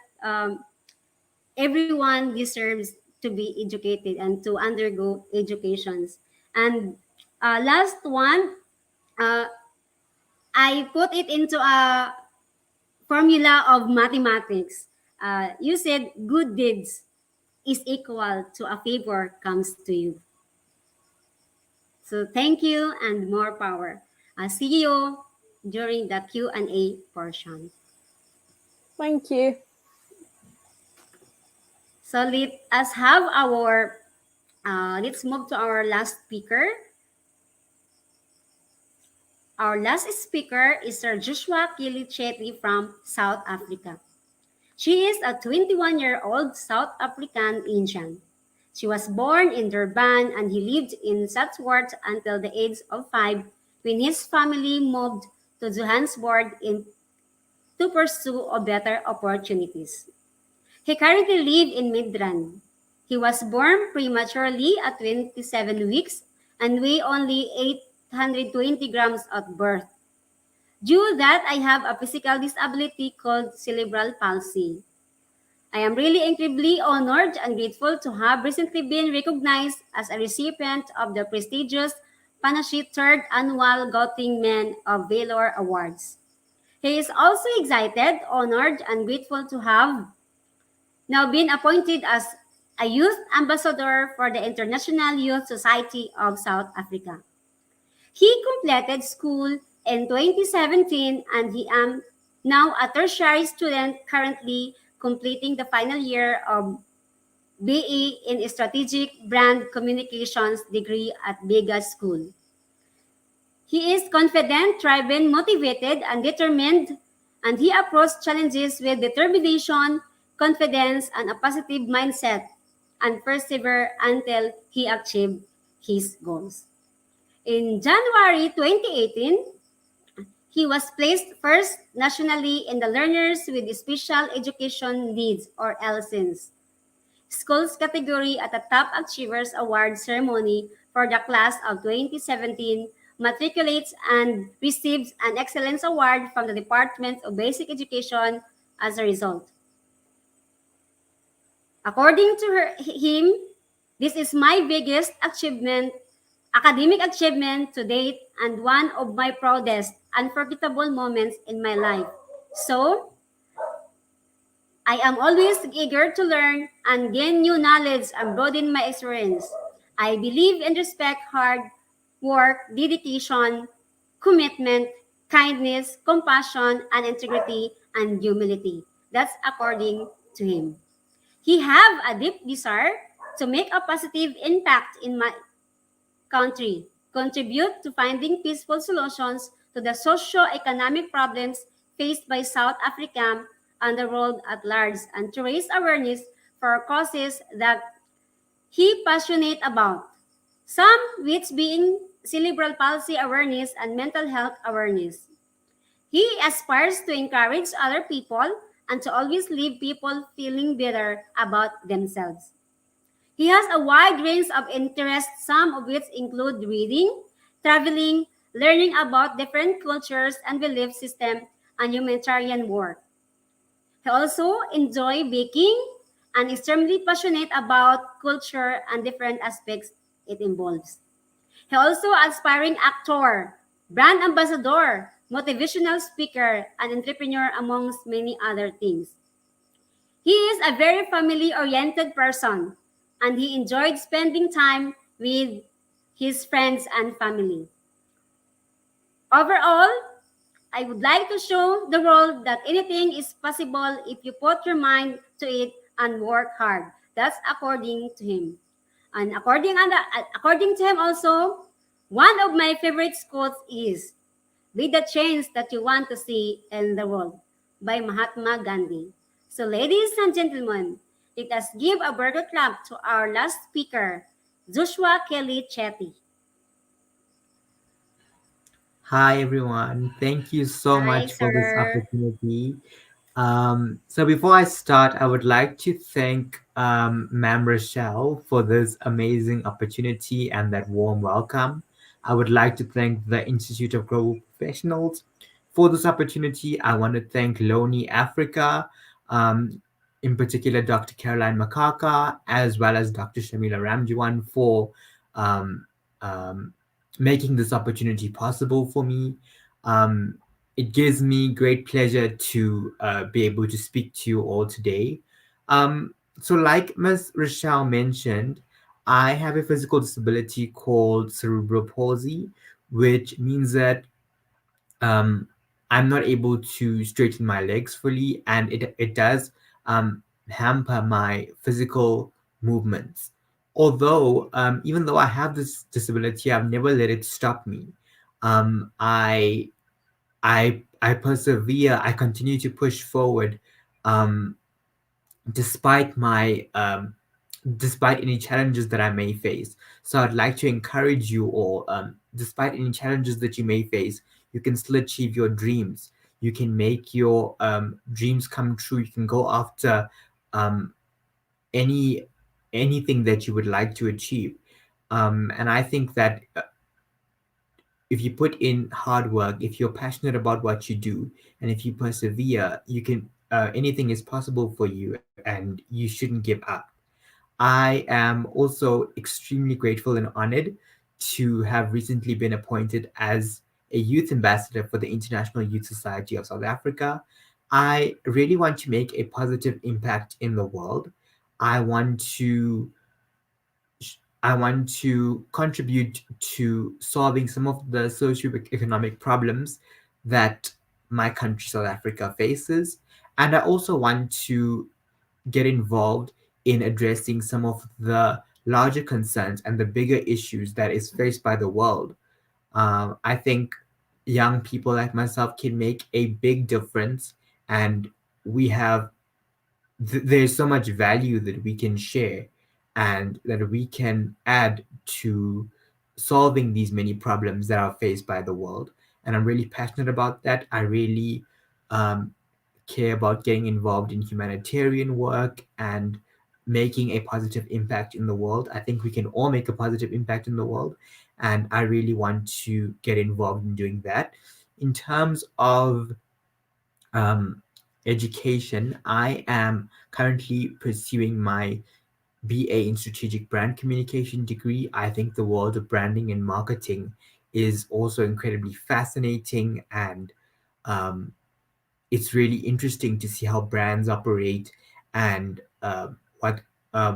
everyone deserves to be educated and to undergo educations. And last one, uh, I put it into a formula of mathematics. You said good deeds is equal to a favor comes to you. So thank you and more power. See you during the Q&A portion. Thank you. So let us have let's move to our last speaker. Our last speaker is Sir Joshua Kilicheity from South Africa. She is a 21-year-old South African Indian. She was born in Durban and he lived in Chatsworth until the age of 5 when his family moved to Johannesburg to pursue better opportunities. He currently lives in Midrand. He was born prematurely at 27 weeks and weighed only 820 grams at birth. Due that I have a physical disability called cerebral palsy. I am really incredibly honored and grateful to have recently been recognized as a recipient of the prestigious Panashit Third Annual Gauting Men of Valor Awards. He is also excited, honored, and grateful to have now been appointed as a youth ambassador for the International Youth Society of South Africa. He completed school in 2017 and he am now a tertiary student currently completing the final year of BE in Strategic Brand Communications degree at Vega School. He is confident, driven, motivated, and determined, and he approaches challenges with determination, confidence, and a positive mindset, and persevere until he achieves his goals. In January 2018, he was placed first nationally in the Learners with Special Education Needs or LSINs schools category at the Top Achievers Award ceremony for the class of 2017, matriculates and receives an Excellence Award from the Department of Basic Education as a result. According to him, this is my biggest achievement, academic achievement to date and one of my proudest, unforgettable moments in my life. So, I am always eager to learn and gain new knowledge and broaden my experience. I believe and respect hard work, dedication, commitment, kindness, compassion, and integrity and humility. That's according to him. He have a deep desire to make a positive impact in my country, contribute to finding peaceful solutions to the socio-economic problems faced by South Africa and the world at large, and to raise awareness for causes that he passionate about, some which being cerebral palsy awareness and mental health awareness. He aspires to encourage other people and to always leave people feeling better about themselves. He has a wide range of interests, some of which include reading, traveling, learning about different cultures and belief systems, and humanitarian work. He also enjoys baking and is extremely passionate about culture and different aspects it involves. He also aspiring actor, brand ambassador, motivational speaker, and entrepreneur amongst many other things. He is a very family-oriented person and he enjoyed spending time with his friends and family. Overall, I would like to show the world that anything is possible if you put your mind to it and work hard. That's according to him. And according to him also, one of my favorite quotes is, "Be the change that you want to see in the world," by Mahatma Gandhi. So ladies and gentlemen, let us give a burger clap to our last speaker, Joshua Kilicheity. Hi, everyone. Thank you so Hi, much for this sir. opportunity. So before I start, I would like to thank Ma'am Rochelle for this amazing opportunity and that warm welcome. I would like to thank the Institute of Global Professionals for this opportunity. I want to thank Loni Africa, um, in particular Dr. Caroline Makaka, as well as Dr. Shamila Ramjiwan for um, um, making this opportunity possible for me. Um, it gives me great pleasure to be able to speak to you all today. So, like Ms. Rochelle mentioned, I have a physical disability called cerebral palsy, which means that um, I'm not able to straighten my legs fully, and it does hamper my physical movements. Although, even though I have this disability, I've never let it stop me. Um, I I persevere. I continue to push forward, um, despite my despite any challenges that I may face. So I'd like to encourage you all, despite any challenges that you may face, you can still achieve your dreams. You can make your dreams come true. You can go after um, any anything that you would like to achieve. And I think that if you put in hard work, if you're passionate about what you do, and if you persevere, you can. Anything is possible for you, and you shouldn't give up. I am also extremely grateful and honored to have recently been appointed as a youth ambassador for the International Youth Society of South Africa. I really want to make a positive impact in the world. I want to I want to contribute to solving some of the socioeconomic problems that my country, South Africa, faces. And I also want to get involved in addressing some of the larger concerns and the bigger issues that is faced by the world. I think young people like myself can make a big difference, and we have there's so much value that we can share and that we can add to solving these many problems that are faced by the world. And I'm really passionate about that. I really um, care about getting involved in humanitarian work and making a positive impact in the world. I think we can all make a positive impact in the world, and I really want to get involved in doing that. In terms of um, education, I am currently pursuing my BA in Strategic Brand Communication degree. I think the world of branding and marketing is also incredibly fascinating, and um, it's really interesting to see how brands operate and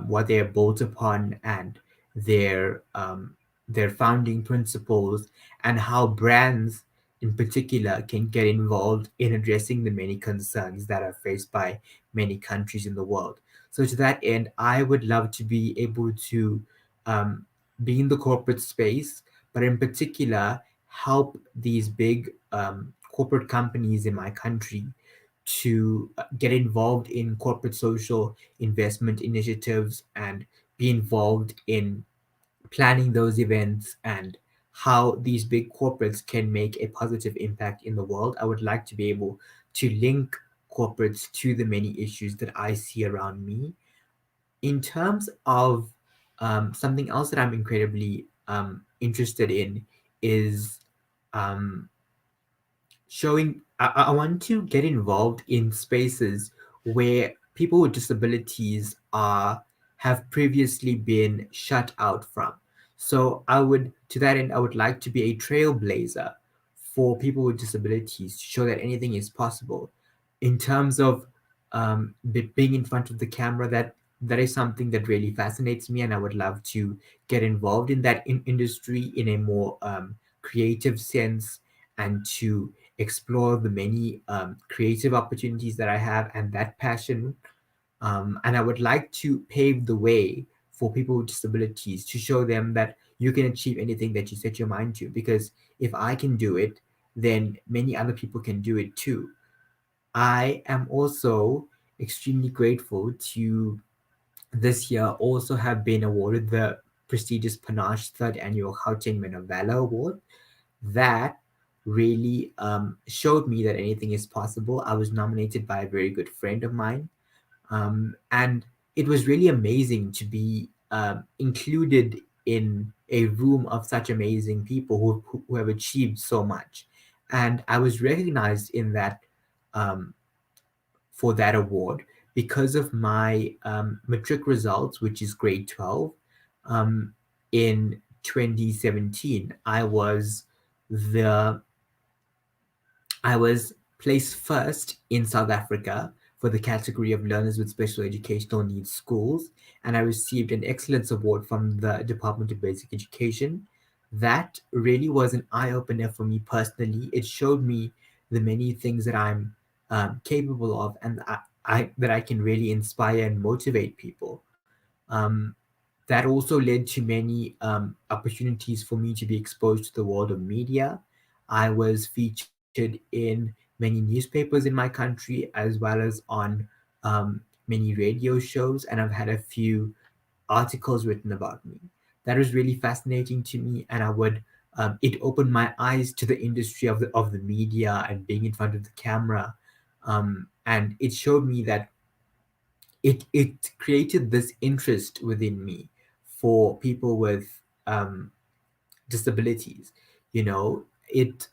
what they are built upon, and their um, their founding principles, and how brands in particular can get involved in addressing the many concerns that are faced by many countries in the world. So to that end, I would love to be able to um, be in the corporate space, but in particular help these big corporate companies in my country to get involved in corporate social investment initiatives and be involved in planning those events and how these big corporates can make a positive impact in the world. I would like to be able to link corporates to the many issues that I see around me. In terms of something else that I'm incredibly interested in is um, showing I want to get involved in spaces where people with disabilities are have previously been shut out from. So I would to that end I would like to be a trailblazer for people with disabilities to show that anything is possible. In terms of being in front of the camera, that is something that really fascinates me, and I would love to get involved in that industry in a more creative sense, and to explore the many creative opportunities that I have and that passion. And I would like to pave the way for people with disabilities to show them that you can achieve anything that you set your mind to. Because if I can do it, then many other people can do it too. I am also extremely grateful to this year also have been awarded the prestigious Panache Third Annual Gauteng Men of Valor Award. That really showed me that anything is possible. I was nominated by a very good friend of mine, and it was really amazing to be included in a room of such amazing people who have achieved so much. And I was recognized in that um, for that award because of my matric results, which is grade 12. Um, in 2017, the I was placed first in South Africa for the category of learners with special educational needs schools, and I received an excellence award from the Department of Basic Education. That really was an eye opener for me personally. It showed me the many things that I'm capable of, and that I can really inspire and motivate people. Um, that also led to many opportunities for me to be exposed to the world of media. I was featured in many newspapers in my country, as well as on many radio shows, and I've had a few articles written about me. That was really fascinating to me, and I would it opened my eyes to the industry of the media and being in front of the camera, and it showed me that it created this interest within me for people with disabilities. You know, it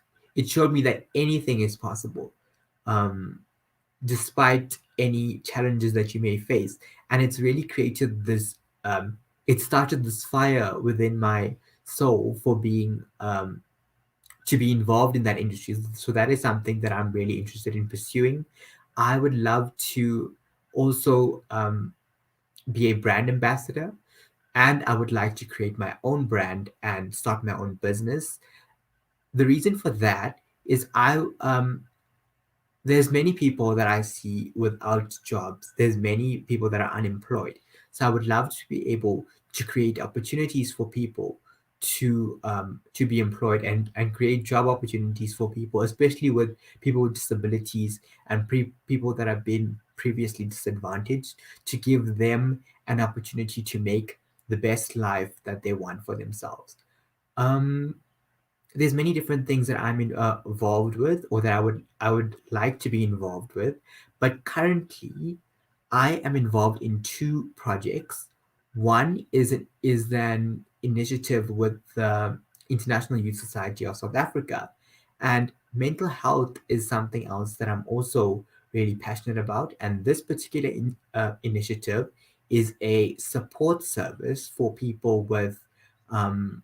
showed me that anything is possible. Um, Despite any challenges that you may face. And it's really created this, it started this fire within my soul for being, to be involved in that industry. So that is something that I'm really interested in pursuing. I would love to also be a brand ambassador, and I would like to create my own brand and start my own business. The reason for that is there's many people that I see without jobs. There's many people that are unemployed. So I would love to be able to create opportunities for people to be employed and create job opportunities for people, especially with people with disabilities and people that have been previously disadvantaged, to give them an opportunity to make the best life that they want for themselves. Um, there's many different things that involved with, or that I would like to be involved with, but currently I am involved in two projects. One is an initiative with the International Youth Society of South Africa, and mental health is something else that I'm also really passionate about. And this particular initiative is a support service for people with um,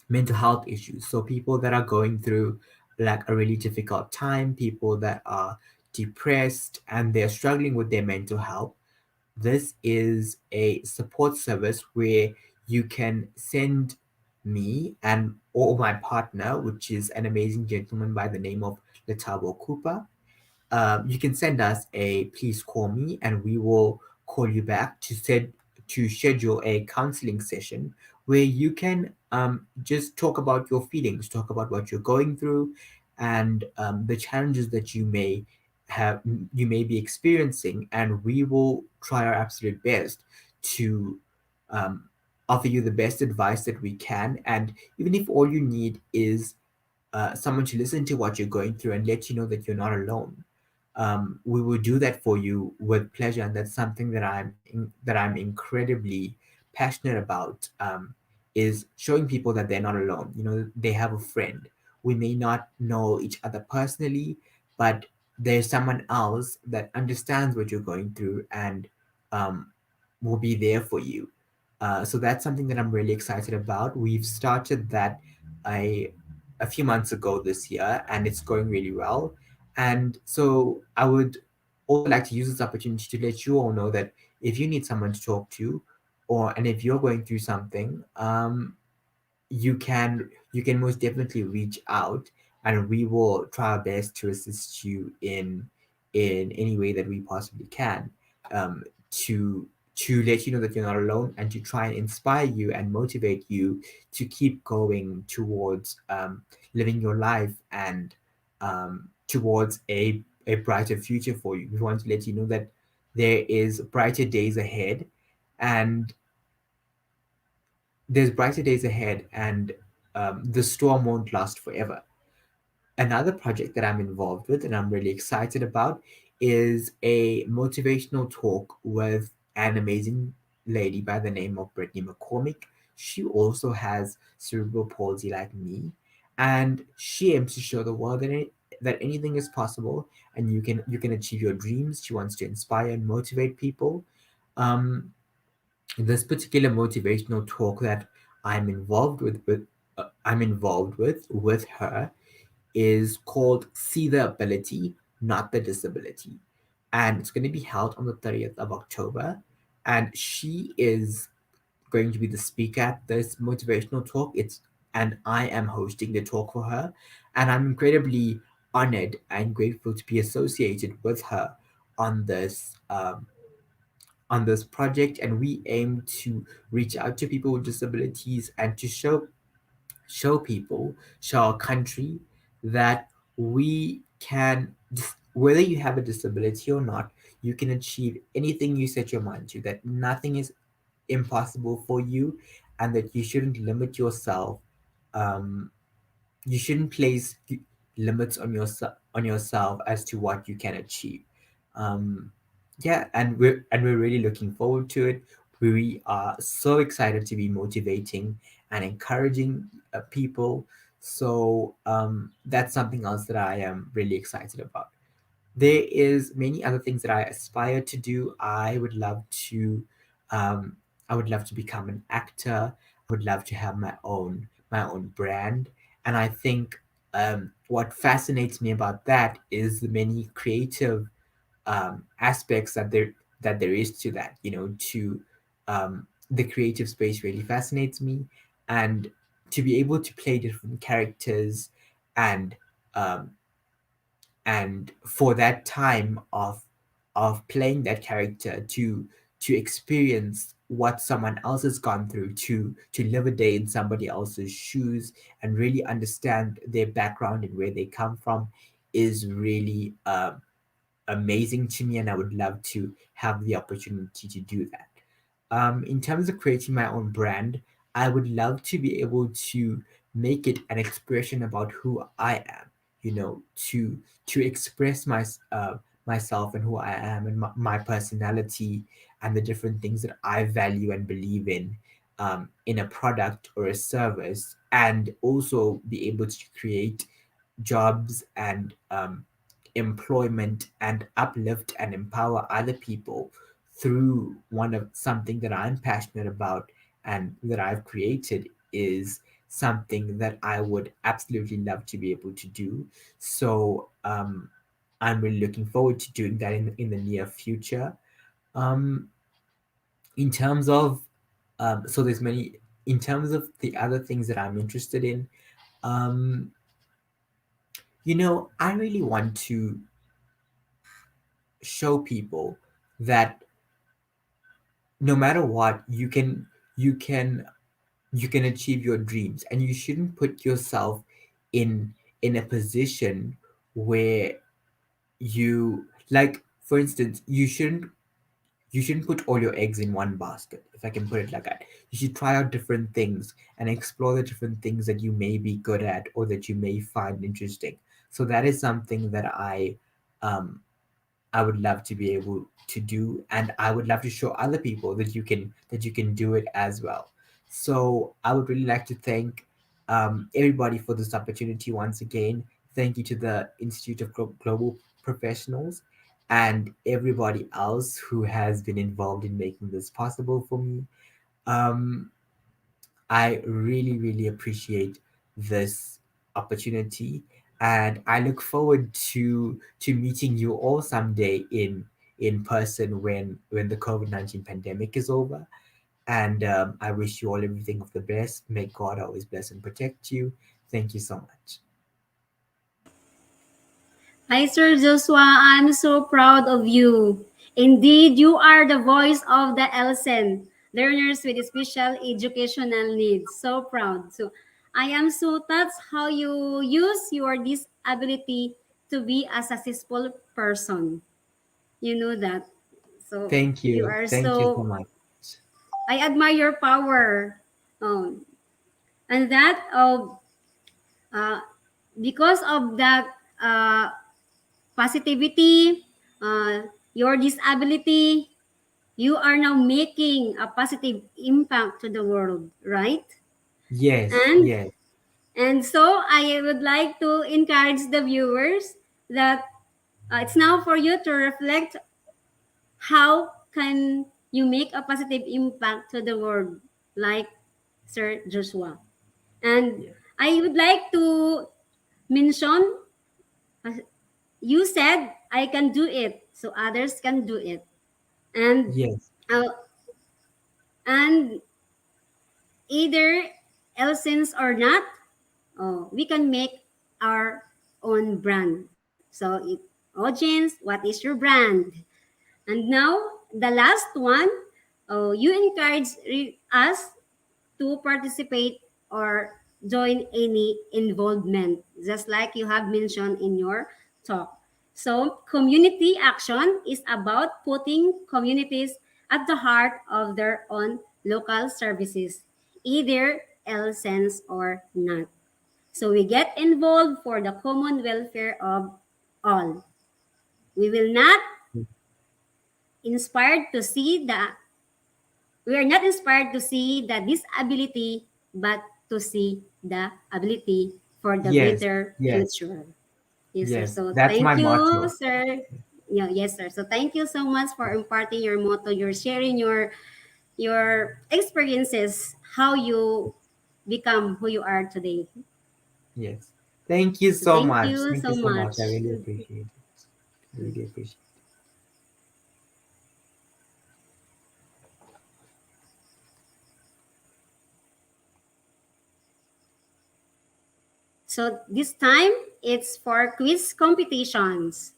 mental health issues. So people that are going through like a really difficult time, people that are depressed and they're struggling with their mental health. This is a support service where you can send me and or my partner, which is an amazing gentleman by the name of Letabo Cooper. You can send us a please call me, and we will call you back to schedule a counseling session where you can just talk about your feelings, talk about what you're going through, and the challenges that have you may be experiencing, and we will try our absolute best to um, offer you the best advice that we can. And even if all you need is someone to listen to what you're going through and let you know that you're not alone, we will do that for you with pleasure. And that's something that that I'm incredibly passionate about, is showing people that they're not alone. You know, they have a friend. We may not know each other personally, but there's someone else that understands what you're going through and um, will be there for you. So that's something that I'm really excited about. We've started that a, a few months ago this year, and it's going really well. And so I would also like to use this opportunity to let you all know that if you need someone to talk to, and if you're going through something, you can most definitely reach out, and we will try our best to assist you in any way that we possibly can, um, to let you know that you're not alone, and to try and inspire you and motivate you to keep going towards living your life and towards a brighter future for you. We want to let you know that there is brighter days ahead, and the storm won't last forever. Another project that I'm involved with and I'm really excited about is a motivational talk with an amazing lady by the name of Britney Mccormick. She also has cerebral palsy like me, and she aims to show the world that anything is possible, and you can achieve your dreams. She wants to inspire and motivate people. Um, this particular motivational talk that I'm involved with her is called See the Ability, Not the Disability. And it's going to be held on the 30th of October. And she is going to be the speaker at this motivational talk. And I am hosting the talk for her. And I'm incredibly honored and grateful to be associated with her on this project. And we aim to reach out to people with disabilities and to show our country that we can, whether you have a disability or not, you can achieve anything you set your mind to. That impossible for you, and that you shouldn't limit yourself. um, you shouldn't place limits on yourself as to what you can achieve. um, yeah, and we're really looking forward to it. We are so excited to be motivating and encouraging people. So that's something else that I am really excited about. There is many other things that I aspire to do. Um, I would love to become an actor. I would love to have my own brand. And I think what fascinates me about that is the many creative aspects that there is to that. To the creative space really fascinates me, and to be able to play different characters, and um, and for that time of playing that character, to experience what someone else has gone through, to live a day in somebody else's shoes, and really understand their background and where they come from, is really amazing to me, and I would love to have the opportunity to do that. In terms of creating my own brand, I would love to be able to make it an expression about who I am. To express myself and who I am, and my personality, and the different things that I value and believe in a product or a service, and also be able to create jobs and employment, and uplift and empower other people through one of something that I'm passionate about and that I've created, is something that I would absolutely love to be able to do. So I'm really looking forward to doing that in the near future. Um, in terms of so there's many in terms of the other things that I'm interested in. um, I really want to show people that no matter what, you can achieve your dreams, and you shouldn't put yourself in a position where you, like, for instance, you shouldn't put all your eggs in one basket, if I can put it like that. You should try out different things and explore the different things that you may be good at or that you may find interesting. So that is something that um I would love to be able to do, and I would love to show other people that you can do it as well. So I would really like to thank everybody for this opportunity once again. Thank you to the Institute of Global Professionals and everybody else who has been involved in making this possible for me. Um, I really, really appreciate this opportunity, and I look forward to meeting you all someday in person when the COVID-19 pandemic is over. And I wish you all everything of the best. May God always bless and protect you. Thank you so much. Hi, Sir Joshua. I'm so proud of you. Indeed, you are the voice of the LSN, learners with special educational needs. So proud. So, I am so touched how you use your disability to be a successful person. You know that. So, Thank you you. are Thank you so so, much. I admire your power. And that, uh, because of that, positivity, your disability, you are now making a positive impact to the world, right? Yes, And yes, and so I would like to encourage the viewers that it's now for you to reflect how can you make a positive impact to the world, like Sir Joshua. And yes, I would like to mention, uh, you said I can do it, so others can do it. And yes, uh, and either licensed or not, we can make our own brand. So, audience, what is your brand? And now the last one, you encourage us to participate or join any involvement, just like you have mentioned in your talk. So, community action is about putting communities at the heart of their own local services, either license or not. So we get involved for the common welfare of all. We will not inspired to see the we are not inspired to see the disability, but to see the ability for the Yes, greater yes, future. Yes, sir. yes. So That's my thank you, motto. sir. Yeah, yes, sir. So thank you so much for imparting your motto. You're sharing your experiences, how you become who you are today. Yes. Thank you So so thank much. you Thank you so so much. I much. really appreciate it. I really appreciate So this time it's for quiz competitions.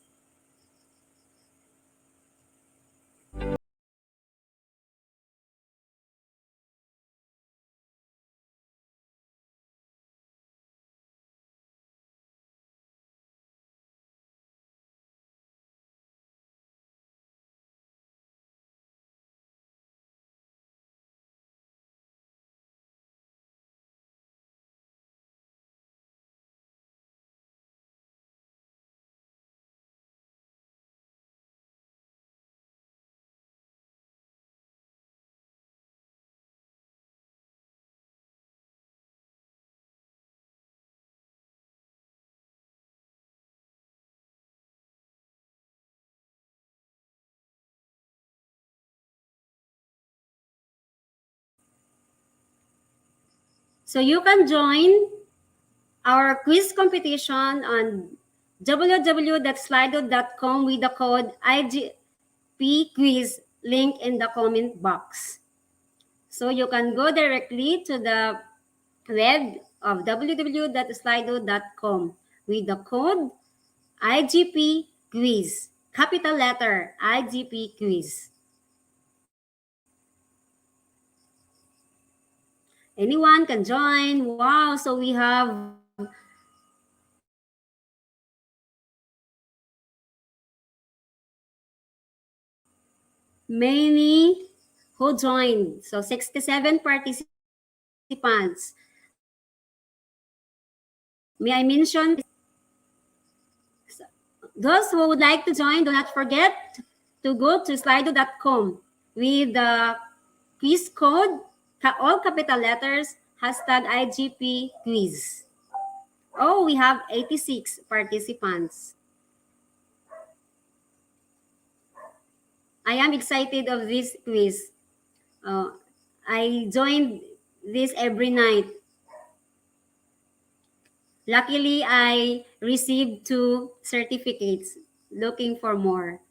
So you can join our quiz competition on www.slido.com with the code IGP quiz link in the comment box. So you can go directly to the web of www.slido.com with the code IGP quiz, capital letter IGP quiz. Anyone can join. Wow, so we have many who joined. So 67 participants. May I mention those who would like to join, do not forget to go to slido.com with the quiz code, all capital letters, hashtag IGP quiz. Oh, we have 86 participants. I am excited of this quiz. Uh, I joined this every night. Luckily, I received 2 certificates. Looking for more.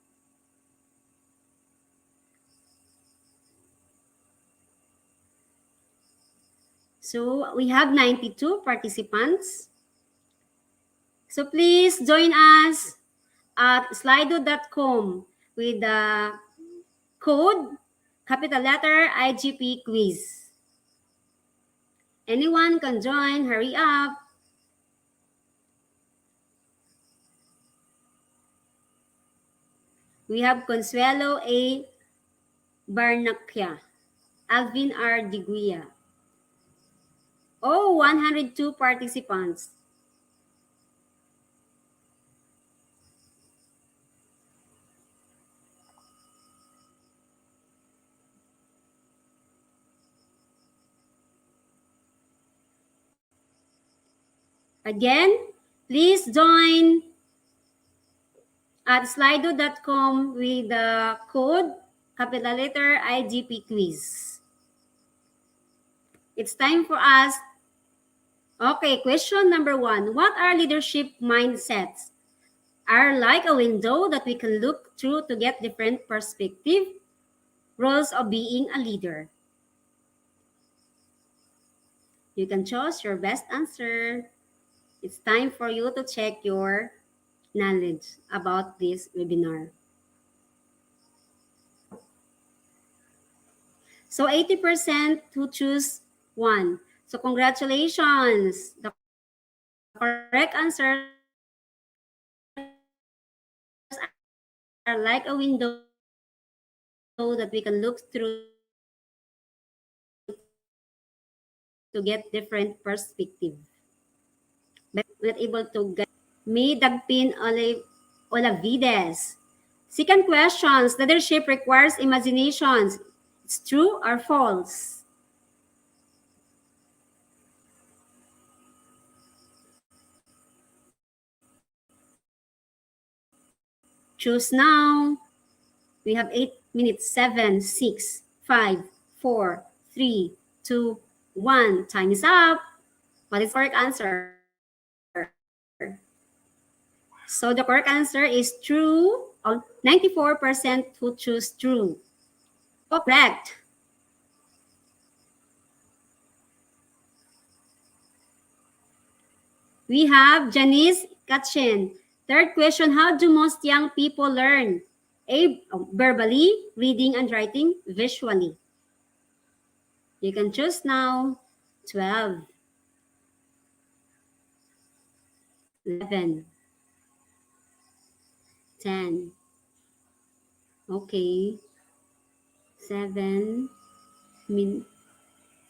So we have 92 participants. So please join us at slido.com with the code capital letter IGP quiz. Anyone can join, hurry up. We have Consuelo A. Barnacia, Alvin R. Diguia. Oh, 102 participants. Again, please join at slido.com with the code capital letter IGP quiz. It's time for us. Okay, question number 1. What are leadership mindsets? Are like a window that we can look through to get different perspective, roles of being a leader. You can choose your best answer. It's time for you to check your knowledge about this webinar. So 80% who choose 1. So congratulations. The correct answers are like a window that we can look through to get different perspective, to get different perspective. But not able to get May Dagpin Olavides. Second questions. Leadership requires imaginations. It's true or false? Choose now. We have 8 minutes. 7, 6, 5, 4, 3, 2, 1. Time is up. What is the correct answer? So the correct answer is true. 94% who choose true. Correct. We have Janice Katchen. Third question, how do most young people learn? A, verbally, reading and writing, visually. You can choose now. 12, 11, 10. Okay. 7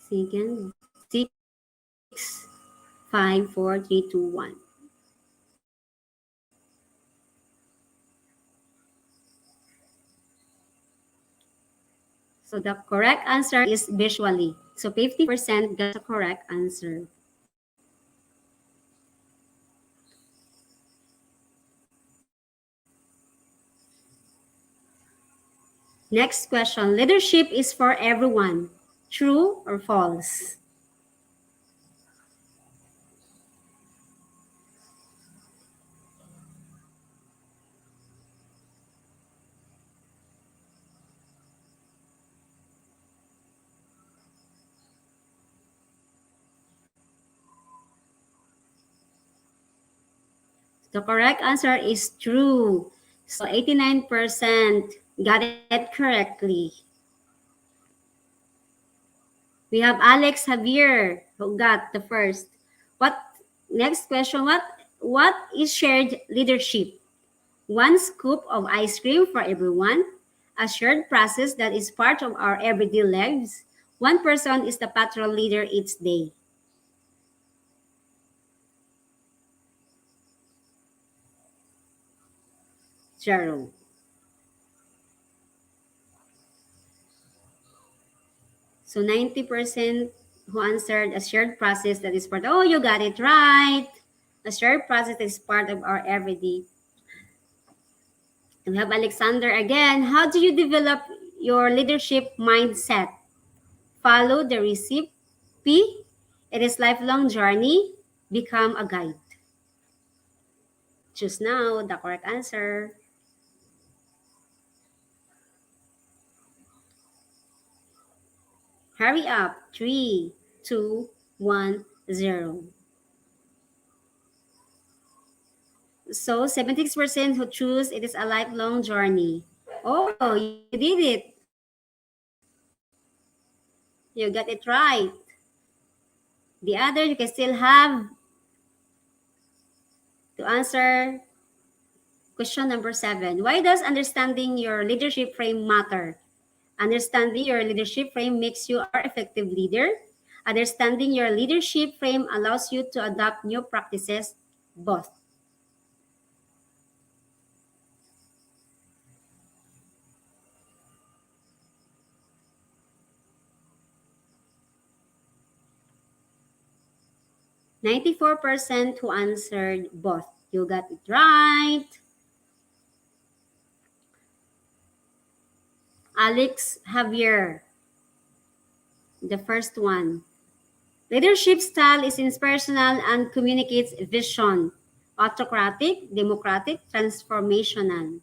second. 6, 5, 4, 3, 2, 1. So the correct answer is visually. So 50% got the correct answer. Next question. Leadership is for everyone. True or false? The correct answer is true. So 89% got it correctly. We have Alex Javier who got the first. What next question? What is shared leadership? One scoop of ice cream for everyone, a shared process that is part of our everyday lives. One person is the patrol leader each day. Zero. So 90% who answered a shared process that is part. Oh, you got it right. A shared process that is part of our everyday. And we have Alexander again. How do you develop your leadership mindset? Follow the recipe. It is lifelong journey. Become a guide. Choose now the correct answer. Hurry up. 3, 2, 1, 0. So 76% who choose it is a lifelong journey. Oh, you did it. You got it right. The other, you can still have to answer question number 7. Why does understanding your leadership frame matter? Understanding your leadership frame makes you an effective leader. Understanding your leadership frame allows you to adopt new practices, both. %94 who answered both. You got it right. Alex Javier, the first one. Leadership style is inspirational and communicates vision. Autocratic, democratic, transformational.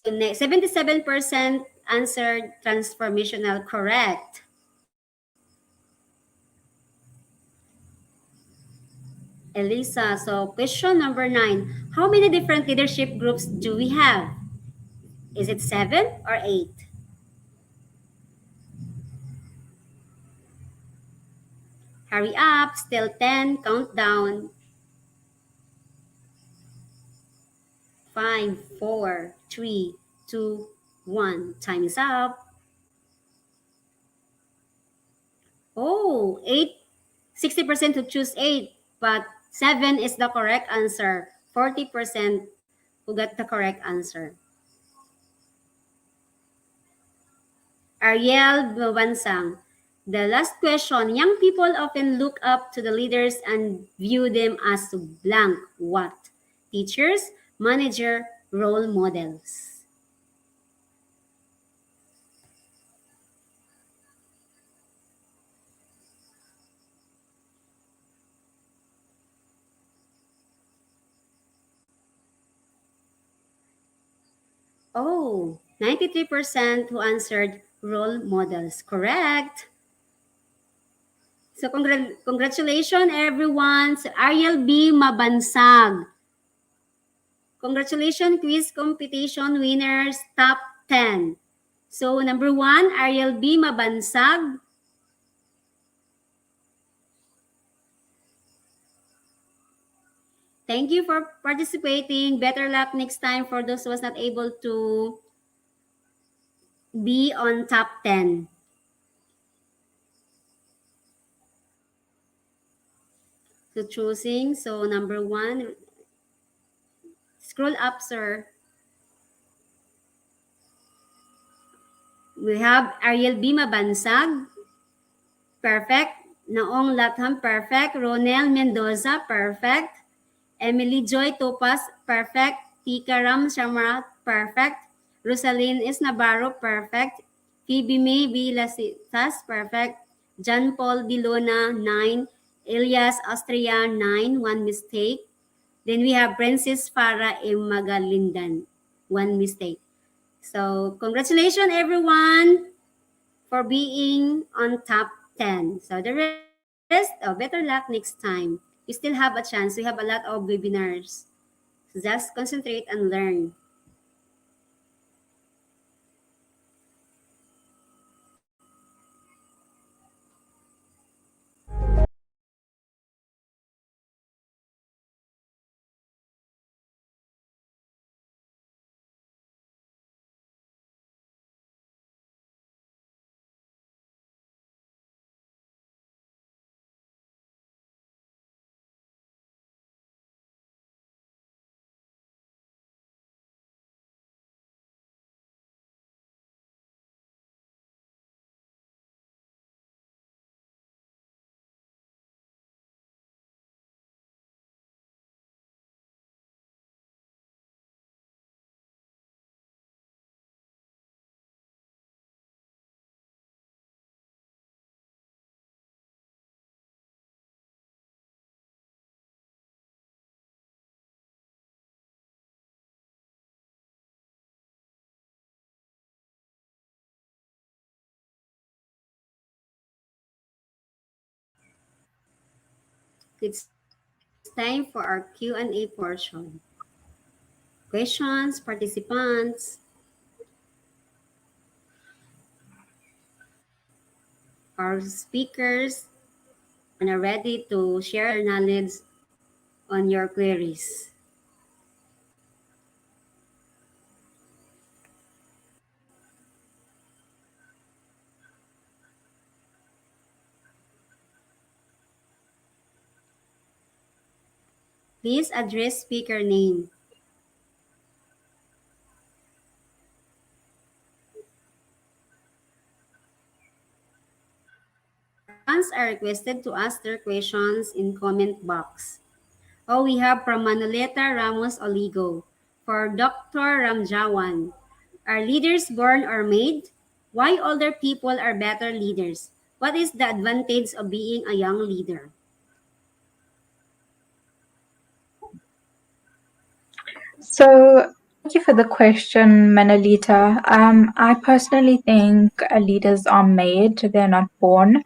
So 77% answered transformational correct. Elisa, so question number 9. How many different leadership groups do we have? Is it 7 or 8? Hurry up, still 10, countdown. 5, 4, 3, 2, 1. Time is up. Oh, 8, 60% to choose 8, but 7 is the correct answer. 40% who got the correct answer. Ariel Babansang. The last question. Young people often look up to the leaders and view them as blank. What? Teachers, manager, role models. Oh, 93% who answered role models. Correct. So congratulations everyone. So Ariel B. Mabansag. Congratulations quiz competition winners top 10. So number 1, Ariel B. Mabansag. Thank you for participating. Better luck next time for those who was not able to be on top 10. So choosing. So number 1, scroll up, sir. We have Ariel B. Mabansag. Perfect. Naong Latham, perfect. Ronel Mendoza, perfect. Emily Joy Topas, perfect. Tika Ram Shamrat, perfect. Rosaline S. Navarro, perfect. Phoebe May B. Lasitas, perfect. John Paul Dilona, 9. Elias Austria, 9. One mistake. Then we have Princess Farah M. Magalindan, one mistake. So congratulations everyone for being on top 10. So the rest, better luck next time. We still have a chance. We have a lot of webinars. So just concentrate and learn. It's time for our Q&A portion. Questions, participants, our speakers are now ready to share their knowledge on your queries. Please address speaker name. Participants are requested to ask their questions in comment box. Oh, we have from Manoleta Ramos Oligo. For Dr. Ramjawan, are leaders born or made? Why older people are better leaders? What is the advantage of being a young leader? So, thank you for the question, Manolita. I personally think leaders are made, they're not born.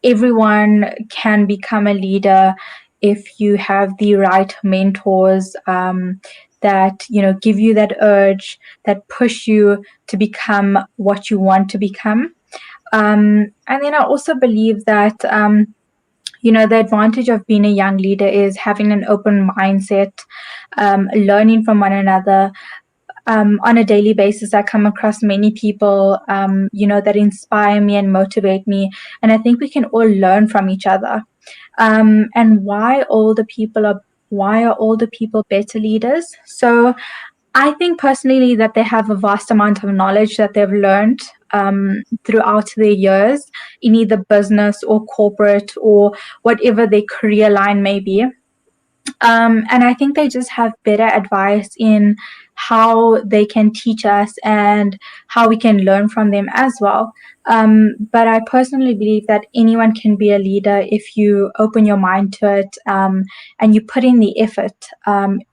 Everyone can become a leader if you have the right mentors that give you that urge, that push you to become what you want to become. And then I also believe that The advantage of being a young leader is having an open mindset, learning from one another. On a daily basis, I come across many people, that inspire me and motivate me. And I think we can all learn from each other. And why are older people better leaders? So I think personally that they have a vast amount of knowledge that they've learned throughout their years in either business or corporate or whatever their career line may be. And I think they just have better advice in how they can teach us and how we can learn from them as well. But I personally believe that anyone can be a leader if you open your mind to it, and you put in the effort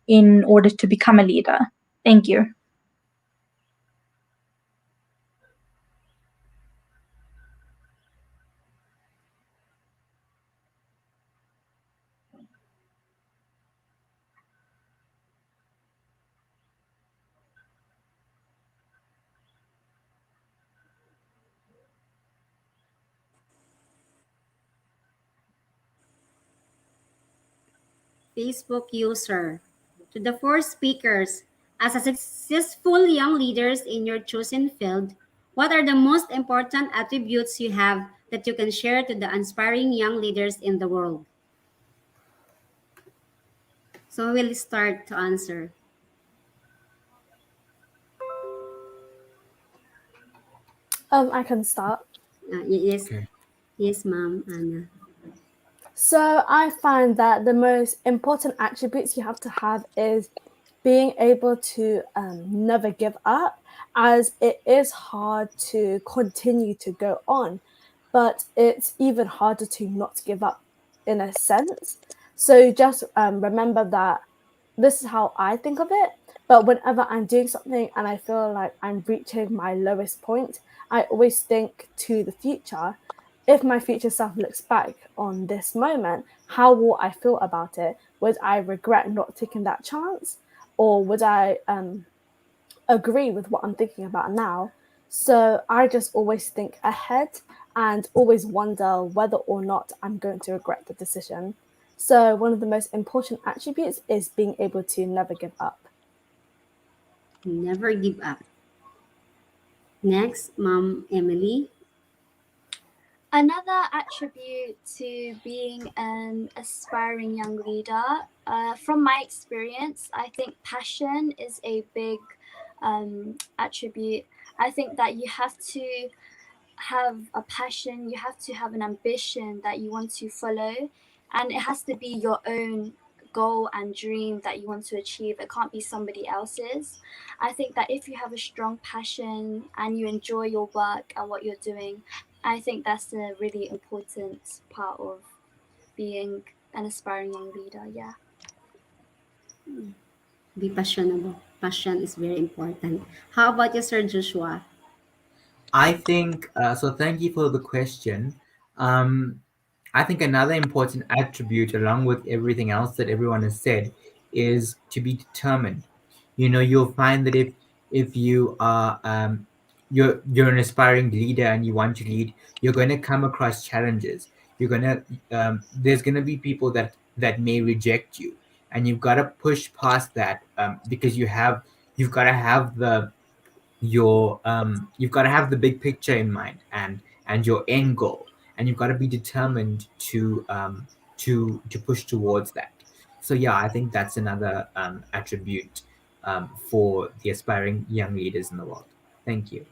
in order to become a leader. Thank you. Facebook user. To the four speakers, as a successful young leaders in your chosen field, what are the most important attributes you have that you can share to the inspiring young leaders in the world? So we'll start to answer. I can start. Yes, Okay. yes, ma'am, Anna. So I find that the most important attributes you have to have is being able to never give up, as it is hard to continue to go on, but it's even harder to not give up in a sense. So just remember that this is how I think of it. But whenever I'm doing something and I feel like I'm reaching my lowest point, I always think to the future. If my future self looks back on this moment, how will I feel about it? Would I regret not taking that chance? Or would I agree with what I'm thinking about now? So I just always think ahead and always wonder whether or not I'm going to regret the decision. So one of the most important attributes is being able to never give up. Never give up. Next, Mom Emily. Another attribute to being an aspiring young leader, from my experience, I think passion is a big attribute. I think that you have to have a passion, you have to have an ambition that you want to follow, and it has to be your own goal and dream that you want to achieve. It can't be somebody else's. I think that if you have a strong passion and you enjoy your work and what you're doing, I think that's a really important part of being an aspiring young leader. Yeah. Be passionable. Passion is very important. How about you, Sir Joshua? I think so. Thank you for the question. Um, I think another important attribute, along with everything else that everyone has said, is to be determined. You'll find that if you are you're an aspiring leader and you want to lead, you're going to come across challenges. You're gonna There's going to be people that may reject you, and you've got to push past that, because you've got to have you've got to have the big picture in mind, and your end goal, and you've got to be determined to push towards that. So yeah, I think that's another attribute for the aspiring young leaders in the world. Thank you.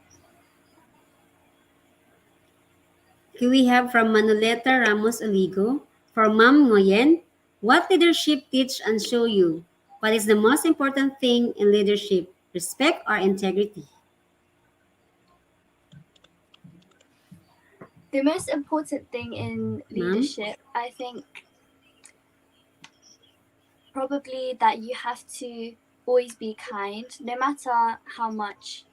Okay, we have from Manoleta Ramos Oligo. For Ma'am Ngoyen, what leadership teach and show you? What is the most important thing in leadership? Respect or integrity? The most important thing in Ma'am? leadership, I think, probably that you have to always be kind, no matter how much,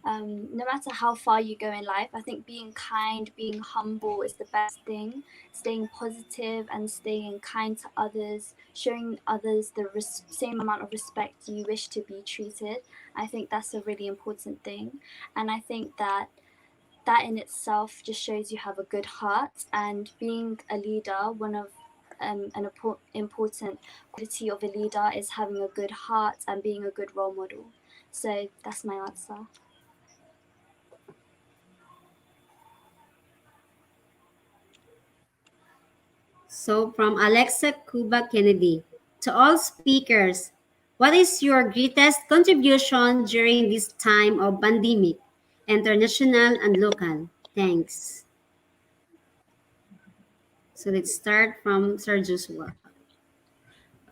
no matter how far you go in life. I think being kind, being humble is the best thing. Staying positive and staying kind to others, showing others the same amount of respect you wish to be treated. I think that's a really important thing. And I think that that in itself just shows you have a good heart. And being a leader, one of an important quality of a leader is having a good heart and being a good role model. So that's my answer. So from Alexa Cuba Kennedy, to all speakers, what is your greatest contribution during this time of pandemic, international and local? Thanks. So let's start from Sir Joshua.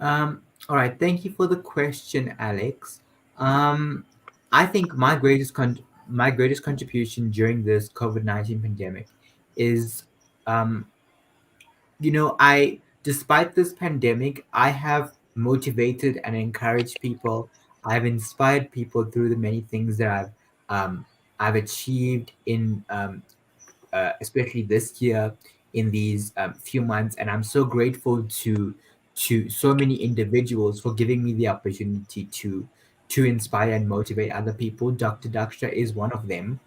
All right, thank you for the question, Alex. I think my greatest contribution during this COVID-19 pandemic is, um, I despite this pandemic, I have motivated and encouraged people. I've inspired people through the many things that I've achieved in especially this year in these few months, and I'm so grateful to so many individuals for giving me the opportunity to inspire and motivate other people. Dr. Daksha is one of them,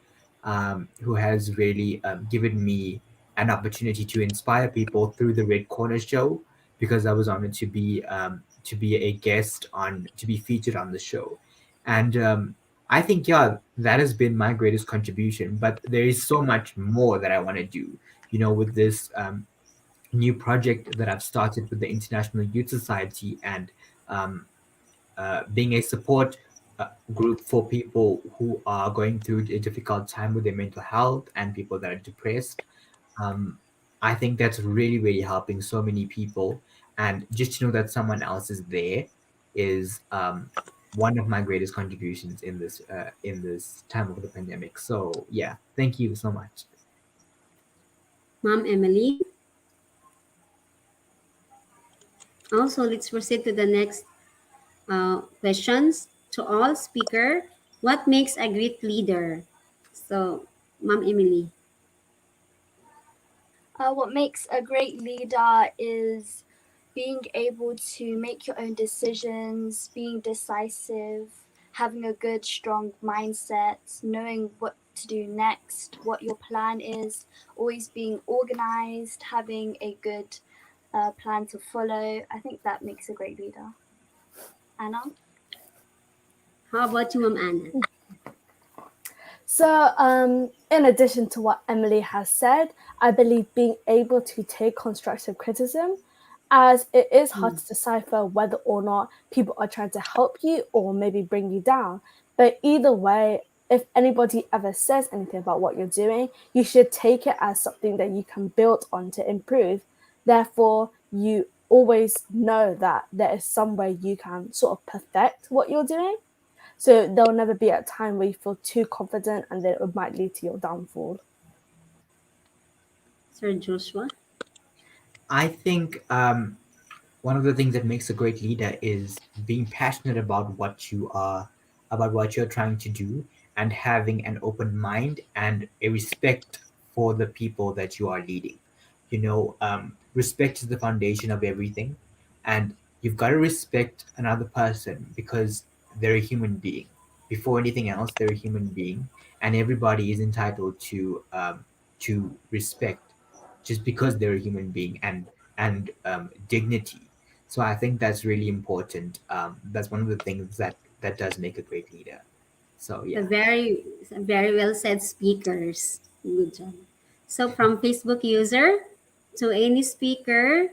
who has really given me an opportunity to inspire people through the Red Corner Show, because I was honored to be a guest on to be featured on the show, and I think, yeah, that has been my greatest contribution. But there is so much more that I want to do. With this new project that I've started with the International Youth Society, and um, being a support group for people who are going through a difficult time with their mental health and people that are depressed. um, I think that's really, really helping so many people. And just to know that someone else is there is one of my greatest contributions in this time of the pandemic. So yeah, thank you so much. Ma'am Emily. Also, let's proceed to the next questions. To all speaker, what makes a great leader? So, Ma'am Emily. What makes a great leader is being able to make your own decisions, being decisive, having a good, strong mindset, knowing what to do next, what your plan is, always being organized, having a good plan to follow. I think that makes a great leader. Anna? How about you, Ma'am Anna? So, in addition to what Emily has said, I believe being able to take constructive criticism, as it is hard to decipher whether or not people are trying to help you or maybe bring you down. But either way, if anybody ever says anything about what you're doing, you should take it as something that you can build on to improve. Therefore, you always know that there is some way you can sort of perfect what you're doing. So there'll never be a time where you feel too confident and then it might lead to your downfall. Sir Joshua. I think one of the things that makes a great leader is being passionate about what you're trying to do, and having an open mind and a respect for the people that you are leading. Respect is the foundation of everything, and you've got to respect another person because they're a human being. Before anything else, they're a human being, and everybody is entitled to respect just because they're a human being, and dignity. So I think that's really important. That's one of the things that does make a great leader. So A yeah. very well said speakers. Good job. So from Facebook user, to any speaker,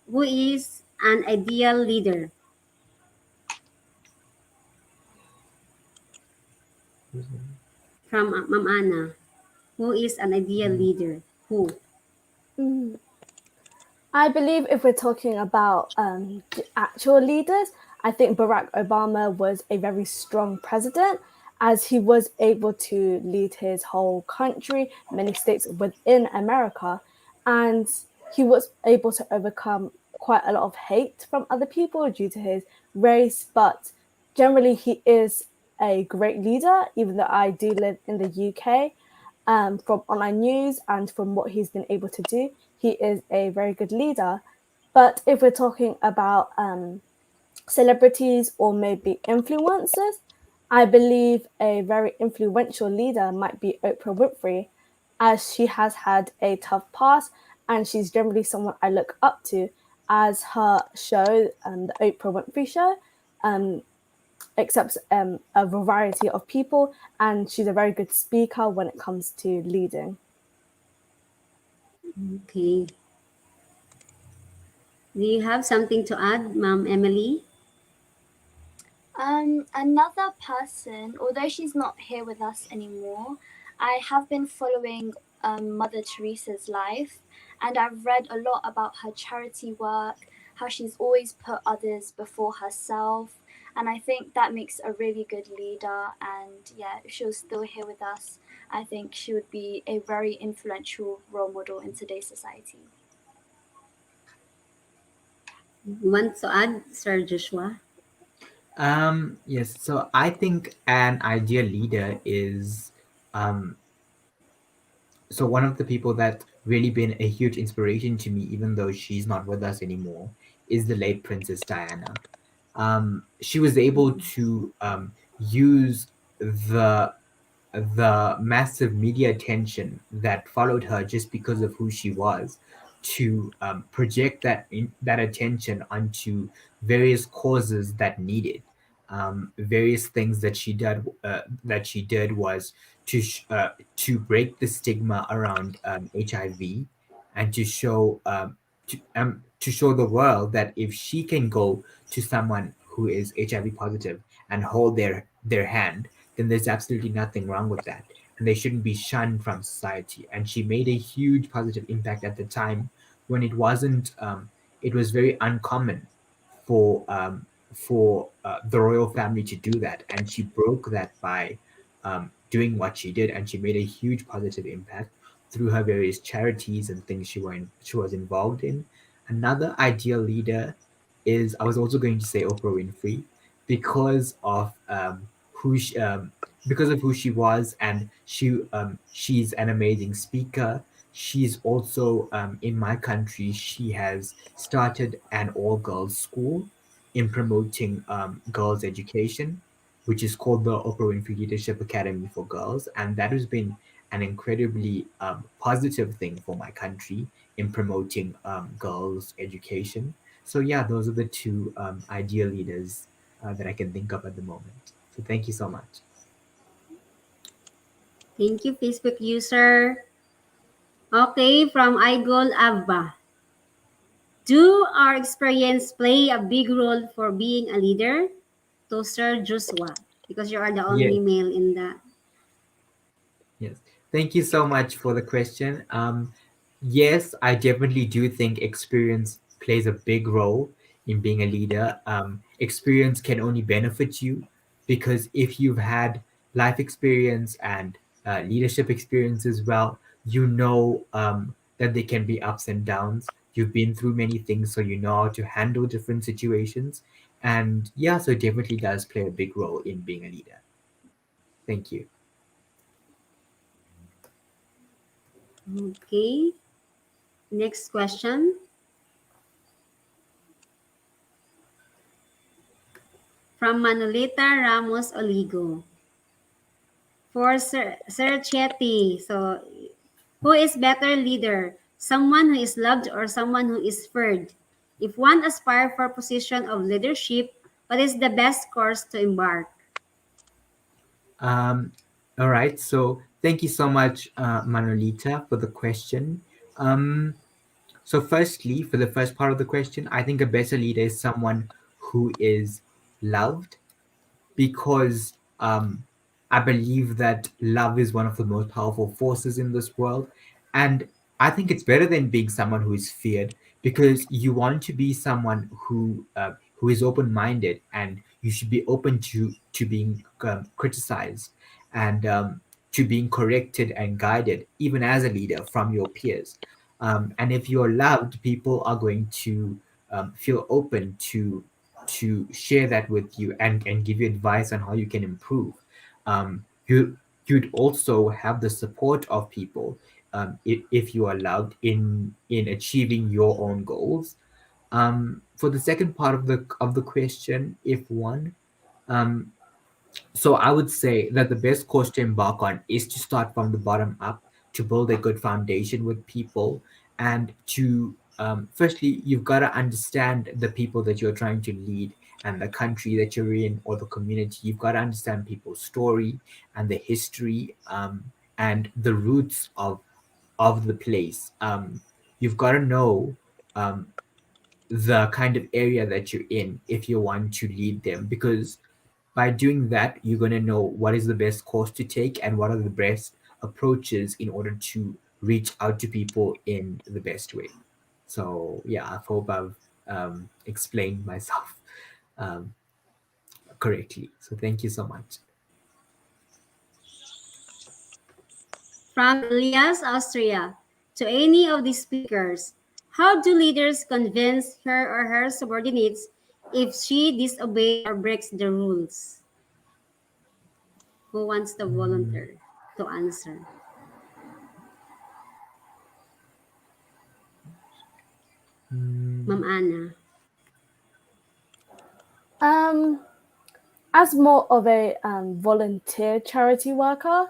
who is an ideal leader? From Ma'am Anna, who is an ideal leader? Who? Mm. I believe if we're talking about the actual leaders, I think Barack Obama was a very strong president, as he was able to lead his whole country, many states within America, and he was able to overcome quite a lot of hate from other people due to his race. But generally, he is a great leader, even though I do live in the UK. From online news and from what he's been able to do, he is a very good leader. But if we're talking about celebrities or maybe influencers, I believe a very influential leader might be Oprah Winfrey, as she has had a tough past and she's generally someone I look up to, as her show, the Oprah Winfrey Show, um, accepts a variety of people, and she's a very good speaker when it comes to leading. Okay. Do you have something to add, Ma'am Emily? Another person, although she's not here with us anymore, I have been following Mother Teresa's life, and I've read a lot about her charity work, how she's always put others before herself, and I think that makes a really good leader. And yeah, if she was still here with us, I think she would be a very influential role model in today's society. Want to add, Sir Joshua? Yes, so I think an ideal leader is um, so one of the people that really been a huge inspiration to me, even though she's not with us anymore, is the late Princess Diana. She was able to use the massive media attention that followed her just because of who she was to project that attention onto various causes that needed various things that she did was to break the stigma around HIV and to show the world that if she can go to someone who is HIV positive and hold their hand, then there's absolutely nothing wrong with that. And they shouldn't be shunned from society. And she made a huge positive impact at the time when it was very uncommon for the royal family to do that. And she broke that by doing what she did. And she made a huge positive impact through her various charities and things she was involved in. Another ideal leader is, I was also going to say, Oprah Winfrey, because of who she, because of who she was, and she's an amazing speaker. She's also in my country. She has started an all girls school in promoting girls' education, which is called the Oprah Winfrey Leadership Academy for Girls, and that has been an incredibly positive thing for my country in promoting girls' education. So yeah, those are the two ideal leaders that I can think of at the moment. So thank you so much. Thank you, Facebook user. Okay, from Igol Abba. Do our experience play a big role for being a leader? To Sir Joshua, because you are the Yes, only male in the. yes. Thank you so much for the question. Yes, I definitely do think experience plays a big role in being a leader. Experience can only benefit you because if you've had life experience and leadership experience as well, you know that there can be ups and downs. You've been through many things, so you know how to handle different situations. And yeah, so it definitely does play a big role in being a leader. Thank you. Okay. Next question from Manolita Ramos Oligo. For Sir Chetty, so who is better leader? Someone who is loved or someone who is feared? If one aspire for position of leadership, what is the best course to embark? Um, all right. So thank you so much, Manolita, for the question. Um, so, firstly, for the first part of the question, I think a better leader is someone who is loved because I believe that love is one of the most powerful forces in this world. And I think it's better than being someone who is feared because you want to be someone who is open minded and you should be open to being criticized and to being corrected and guided, even as a leader from your peers. And if you're loved, people are going to feel open to share that with you and give you advice on how you can improve. You'd also have the support of people if you are loved in achieving your own goals. For the second part of the question, if one, um, So I would say that the best course to embark on is to start from the bottom up, to build a good foundation with people, and to firstly, you've got to understand the people that you're trying to lead and the country that you're in or the community. You've got to understand people's story and the history, and the roots of the place. You've got to know um, the kind of area that you're in if you want to lead them, because by doing that, you're going to know what is the best course to take and what are the best approaches in order to reach out to people in the best way. So, yeah, I hope I've explained myself um, correctly. So, thank you so much. From Elias, Austria, to any of the speakers, how do leaders convince her or her subordinates if she disobeys or breaks the rules? Who wants to Mm, volunteer to answer? mm, Ma'am Anna. Um, as more of a volunteer charity worker,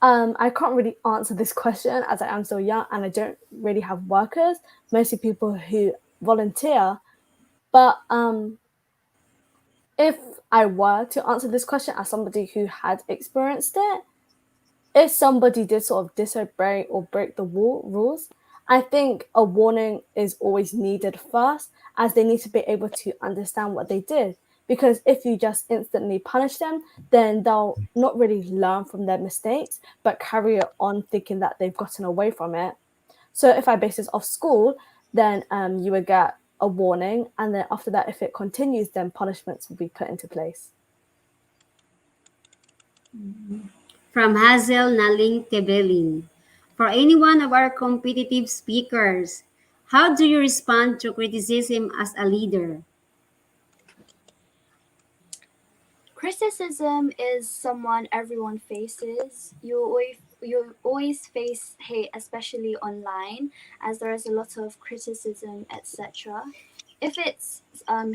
I can't really answer this question as I am so young and I don't really have workers, mostly people who volunteer. But if I were to answer this question as somebody who had experienced it, if somebody did sort of disobey or break the rules, I think a warning is always needed first, as they need to be able to understand what they did. Because if you just instantly punish them, then they'll not really learn from their mistakes, but carry it on thinking that they've gotten away from it. So if I base this off school, then you would get a warning, and then after that, if it continues, then punishments will be put into place. From Hazel Naling Tebelin, for any one of our competitive speakers, how do you respond to criticism as a leader? Criticism is someone everyone faces. You always face hate, especially online, as there is a lot of criticism, etc. If it's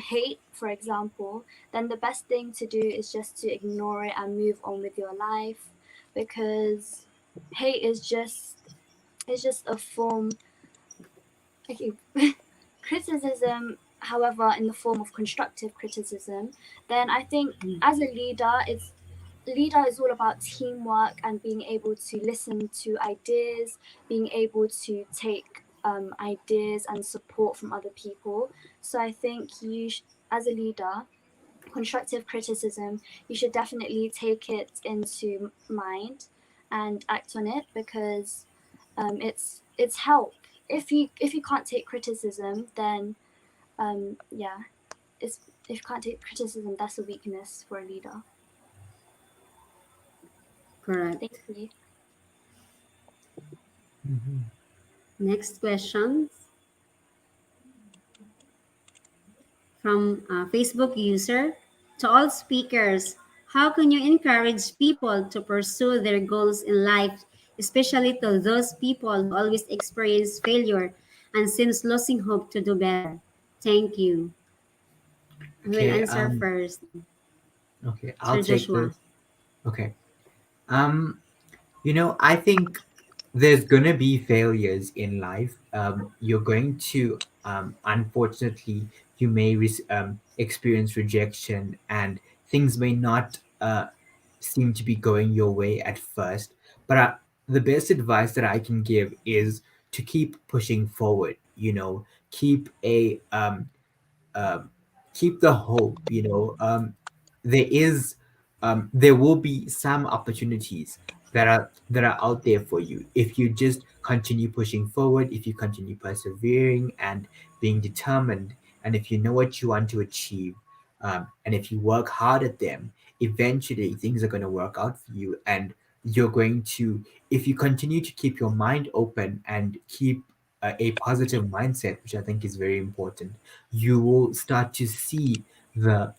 hate, for example, then the best thing to do is just to ignore it and move on with your life, because hate is just a form. Okay, criticism, however, in the form of constructive criticism, then I think as a leader is all about teamwork and being able to listen to ideas, being able to take ideas and support from other people. So I think as a leader, constructive criticism, you should definitely take it into mind and act on it, because it's help. If you can't take criticism, then yeah, if you can't take criticism, that's a weakness for a leader. Thank Correct. you. mhm. Next question from a Facebook user. To all speakers, how can you encourage people to pursue their goals in life, especially to those people who always experience failure and seems losing hope to do better? Thank you. Who will Okay, answer first? okay, I'll Sir take Joshua. this. Okay. Um, I think there's gonna be failures in life. You're going to, unfortunately, you may experience rejection, and things may not seem to be going your way at first. But the best advice that I can give is to keep pushing forward. Keep um, keep the hope. There will be some opportunities that are out there for you if you just continue pushing forward, if you continue persevering and being determined, and if you know what you want to achieve, and if you work hard at them. Eventually things are going to work out for you, and you're going to, if you continue to keep your mind open and keep a positive mindset, which I think is very important, you will start to see the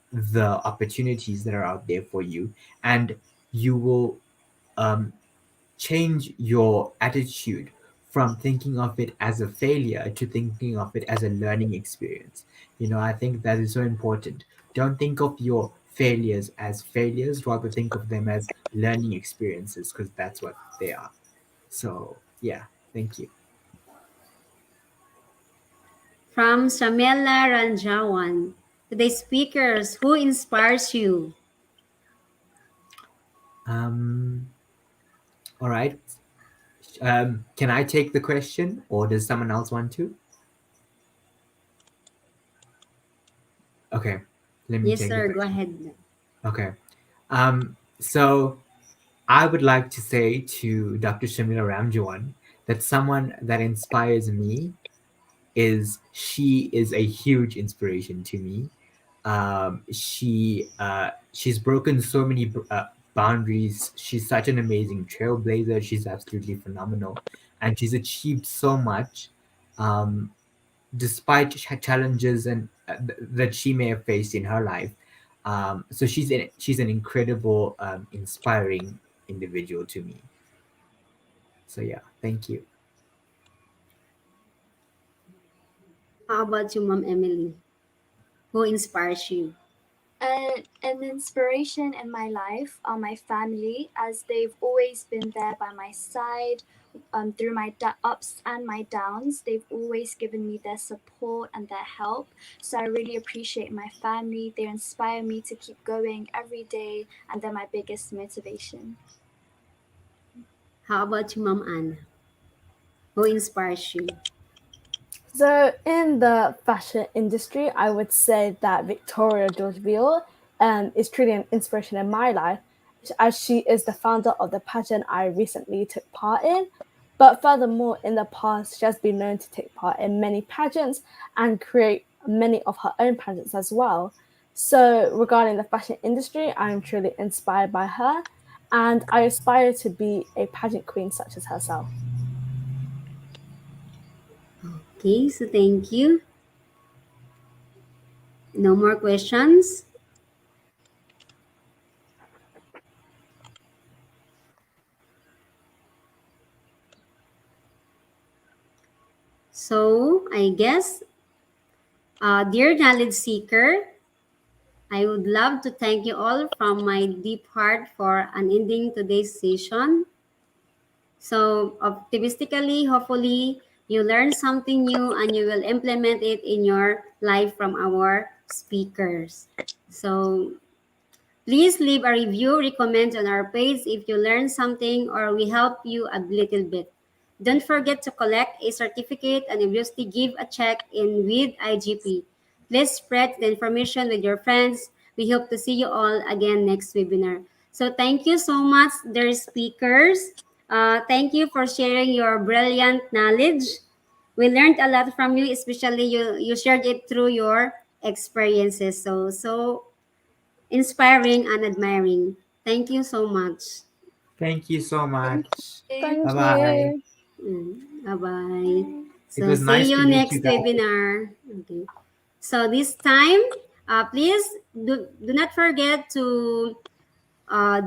opportunities that are out there for you, and you will um, change your attitude from thinking of it as a failure to thinking of it as a learning experience. I think that is so important. Don't think of your failures as failures, rather think of them as learning experiences, because that's what they are. So yeah, thank you. From Shamela Ranjawan, today's speakers, who inspires you? Um, all right. Can I take the question, or does someone else want to? Okay, let me Yes, take the sir. Go question. ahead. Okay. So I would like to say to Dr. Shamila Ramjawan that someone that inspires me she is a huge inspiration to me. She's broken so many boundaries. She's such an amazing trailblazer. She's absolutely phenomenal, and she's achieved so much, um, despite challenges and that she may have faced in her life. So she's an incredible, inspiring individual to me. So yeah, thank you. How about you, Mom Emily? Who inspires you? An inspiration in my life are my family, as they've always been there by my side through my ups and my downs. They've always given me their support and their help. So I really appreciate my family. They inspire me to keep going every day, and they're my biggest motivation. How about you, Mom Anna? Who inspires you? So, in the fashion industry, I would say that Victoria Georgeville is truly an inspiration in my life, as she is the founder of the pageant I recently took part in. But furthermore, in the past, she has been known to take part in many pageants and create many of her own pageants as well. So, regarding the fashion industry, I am truly inspired by her, and I aspire to be a pageant queen such as herself. Okay, so thank you. No more questions? So, I guess, dear knowledge seeker, I would love to thank you all from my deep heart for unending today's session. So, optimistically, hopefully, you learn something new and you will implement it in your life from our speakers. So, please leave a review, recommend on our page if you learned something or we help you a little bit. Don't forget to collect a certificate and obviously give a check in with IGP. Please spread the information with your friends. We hope to see you all again next webinar. So thank you so much, dear speakers. Thank you for sharing your brilliant knowledge. We learned a lot from you, especially you shared it through your experiences. So inspiring and admiring. Thank you so much. Thank you so Thank much. you. Bye Thank bye. you. Bye bye. It So was see nice to you meet you next guys. webinar. Okay. So this time, please do not forget to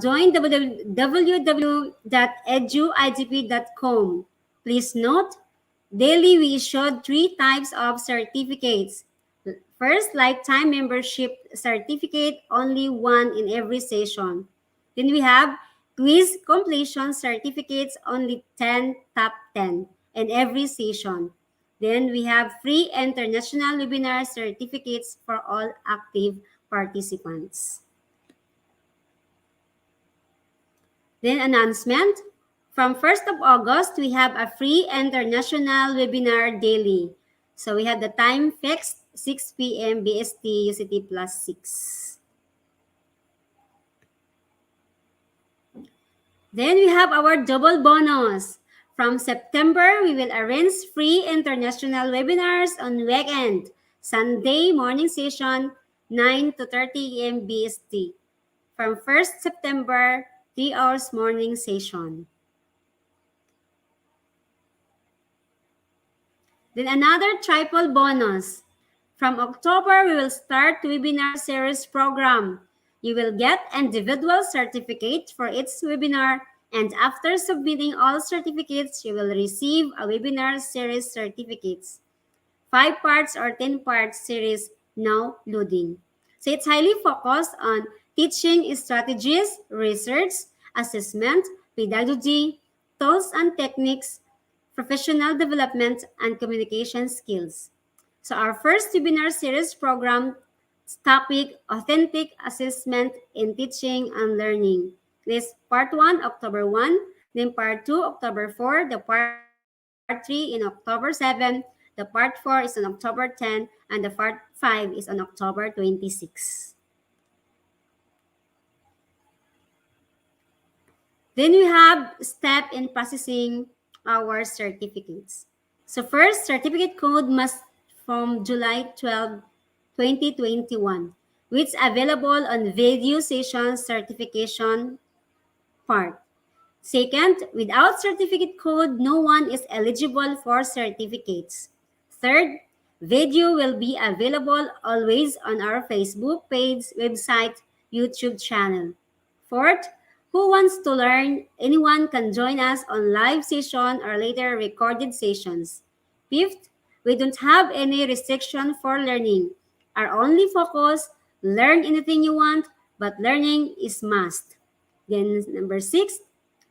join www.eduigp.com. Please note, daily we issued three types of certificates. First, lifetime membership certificate, only one in every session. Then we have quiz completion certificates, only 10 top 10 in every session. Then we have free international webinar certificates for all active participants. Then announcement. From 1st of August, we have a free international webinar daily. So we have the time fixed 6 p.m. BST UCT plus 6. Then we have our double bonus. From September, we will arrange free international webinars on weekend, Sunday morning session, 9 to 30 a.m. BST. From 1st September, 3 hours morning session. Then another triple bonus. From October, we will start webinar series program. You will get individual certificate for each webinar, and after submitting all certificates, you will receive a webinar series certificates. 5 parts or 10 parts series now loading. So it's highly focused on teaching strategies, research, assessment, pedagogy, tools and techniques, professional development, and communication skills. So our first webinar series program topic, authentic assessment in teaching and learning. This part 1, October 1, then part 2, October 4, the part 3 in October 7, the part 4 is on October 10, and the part 5 is on October 26. Then we have step in processing our certificates. So first, certificate code must from July 12, 2021, which is available on video session certification part. Second, without certificate code, no one is eligible for certificates. Third, video will be available always on our Facebook page, website, YouTube channel. Fourth, who wants to learn? Anyone can join us on live session or later recorded sessions. Fifth, we don't have any restriction for learning. Our only focus, learn anything you want, but learning is must. Then number 6,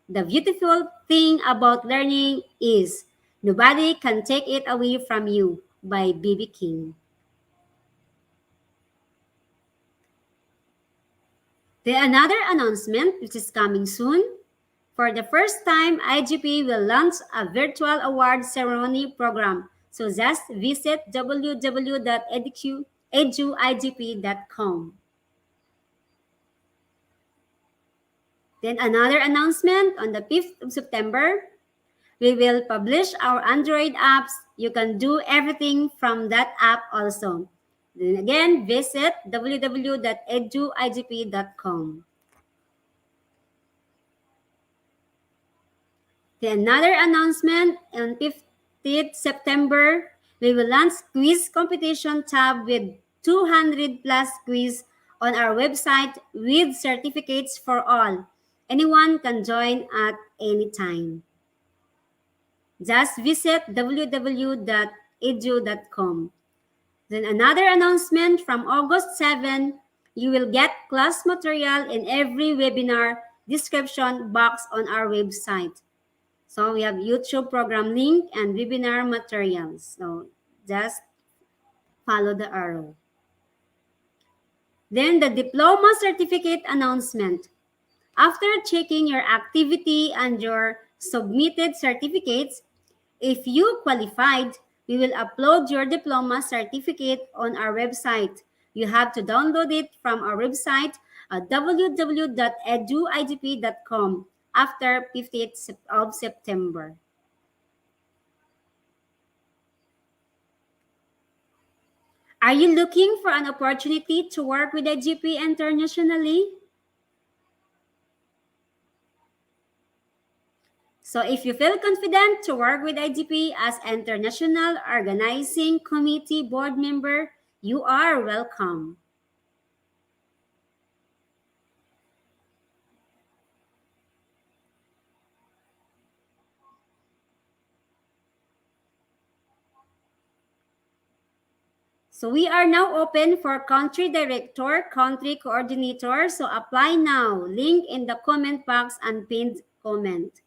the beautiful thing about learning is nobody can take it away from you by B.B. King. Then another announcement which is coming soon. For the first time, IGP will launch a virtual award ceremony program. So just visit www.eduigp.com. Then another announcement on the 5th of September, we will publish our Android apps. You can do everything from that app also. Then again, visit www.eduigp.com. Then another announcement on 15th September, we will launch quiz competition tab with 200 plus quiz on our website with certificates for all. Anyone can join at any time. Just visit www.edu.com. Then another announcement from August 7, you will get class material in every webinar description box on our website. So we have YouTube program link and webinar materials. So just follow the arrow. Then the diploma certificate announcement. After checking your activity and your submitted certificates, if you qualified, we will upload your diploma certificate on our website. You have to download it from our website at www.eduigp.com after 15th of September. Are you looking for an opportunity to work with IGP internationally? So if you feel confident to work with IGP as International Organizing Committee Board Member, you are welcome. So we are now open for country director, country coordinator. So apply now. Link in the comment box and pinned comment.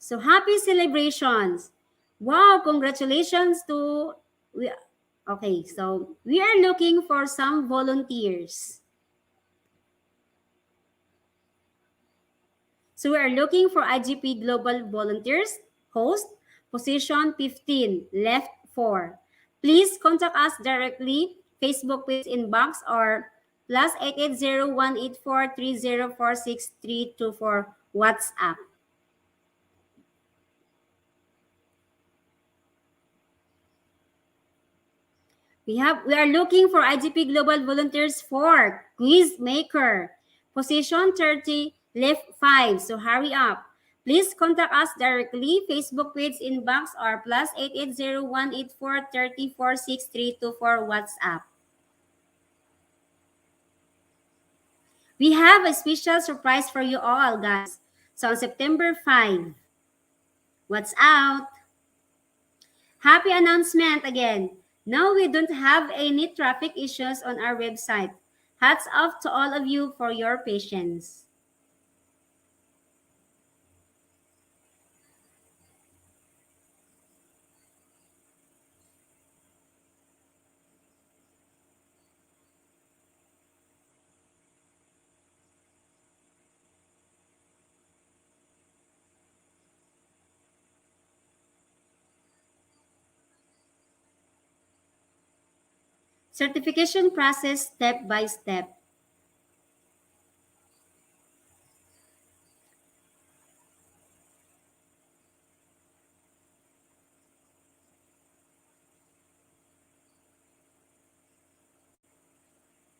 So happy celebrations. Wow, congratulations to okay, so we are looking for some volunteers. So we are looking for IGP Global Volunteers, host, position 15, left 4. Please contact us directly, Facebook page inbox or plus 880-184-3046-324 WhatsApp. We are looking for IGP Global Volunteers for quiz maker, position 30, left 5. So hurry up. Please contact us directly, Facebook page inbox or plus 880-184-3046-324 WhatsApp. We have a special surprise for you all, guys. So on September 5, what's out? Happy announcement again. No, we don't have any traffic issues on our website. Hats off to all of you for your patience. Certification process step by step.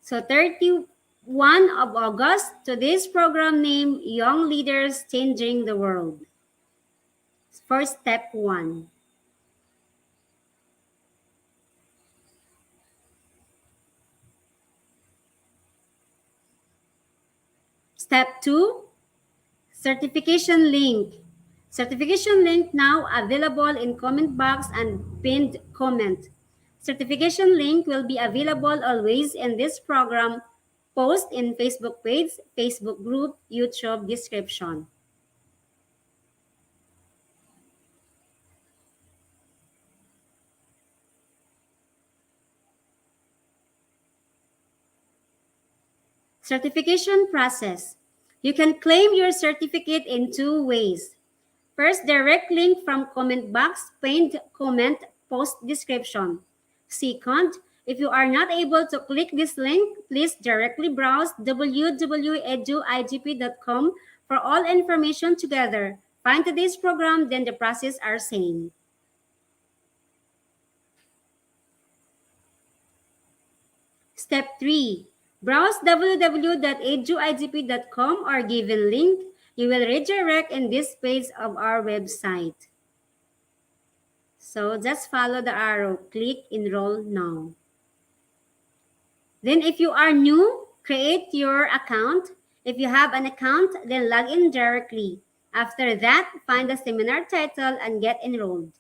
So 31 of August, today's program named Young Leaders Changing the World. For step 1. Step 2, certification link. Certification link now available in comment box and pinned comment. Certification link will be available always in this program post in Facebook page, Facebook group, YouTube description. Certification process. You can claim your certificate in 2 ways. First, direct link from comment box, pinned comment, post description. Second, if you are not able to click this link, please directly browse www.eduigp.com for all information together. Find today's program, then the process are same. Step 3. Browse www.eduigp.com or given link. You will redirect in this page of our website. So just follow the arrow. Click Enroll Now. Then if you are new, create your account. If you have an account, then log in directly. After that, find the seminar title and get enrolled.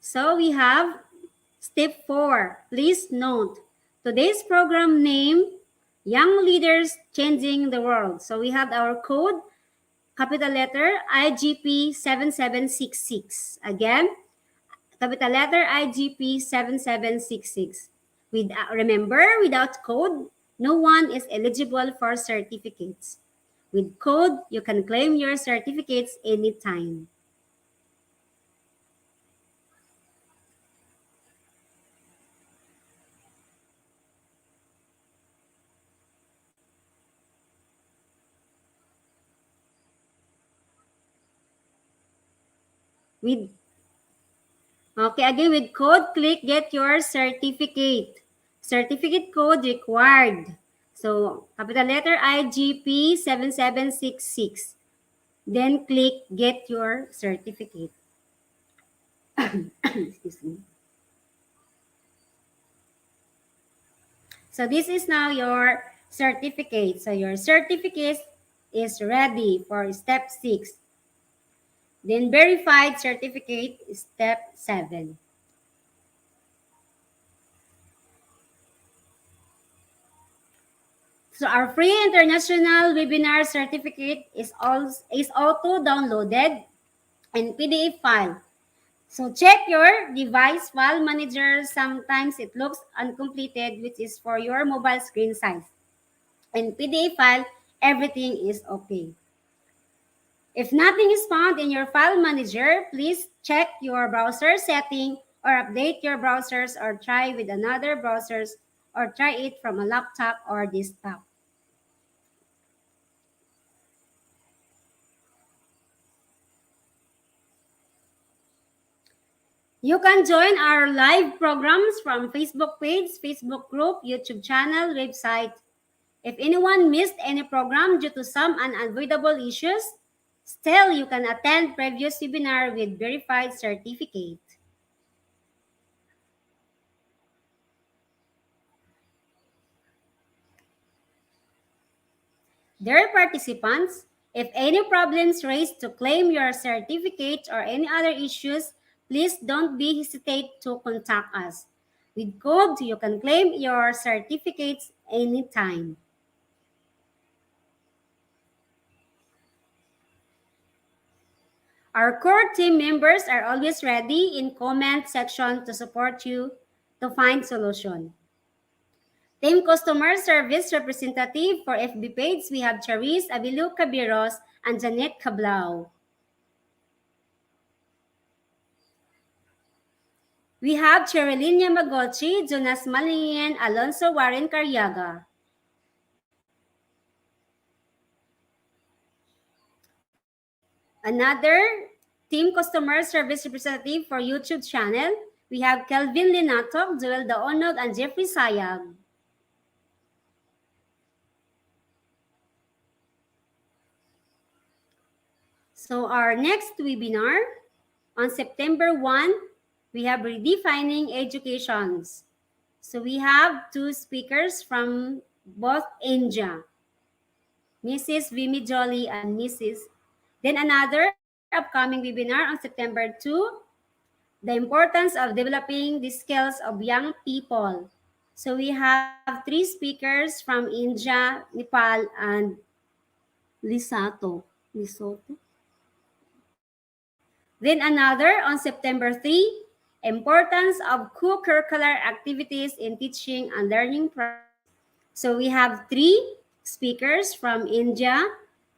So we have step 4. Please note, today's program name, Young Leaders Changing the World. So we have our code, capital letter IGP 7766. Again, capital letter IGP 7766. Remember, without code, no one is eligible for certificates. With code, you can claim your certificates anytime. Again, with code, click Get Your Certificate. Certificate code required. So, capital letter IGP 7766. Then click Get Your Certificate. Excuse me. So, this is now your certificate. So, your certificate is ready for step 6. Then, verified certificate is step 7. So our free international webinar certificate is auto downloaded in PDF file. So check your device file manager. Sometimes it looks uncompleted, which is for your mobile screen size. In PDF file, everything is okay. If nothing is found in your file manager, please check your browser setting or update your browsers or try with another browsers or try it from a laptop or desktop. You can join our live programs from Facebook page, Facebook group, YouTube channel, website. If anyone missed any program due to some unavoidable issues, still you can attend previous webinar with verified certificate. Dear participants, if any problems raised to claim your certificate or any other issues, please don't be hesitate to contact us. With code, you can claim your certificates anytime. Our core team members are always ready in comment section to support you to find solution. Team Customer Service Representative for FB page, we have Charis Abilu Cabiros and Janet Cablao. We have Cherylinia Magochi, Jonas Malingin, Alonso Warren Carriaga. Another Team Customer Service Representative for YouTube channel, we have Kelvin Linatok, Joel Daonod, and Jeffrey Sayag. So our next webinar on September 1, we have Redefining Educations. So we have two speakers from both India, Mrs. Vimi Jolly and Mrs. Then another upcoming webinar on September 2, the importance of developing the skills of young people. So we have three speakers from India, Nepal, and Lesotho. Then another on September 3, importance of co-curricular activities in teaching and learning process. So we have three speakers from India,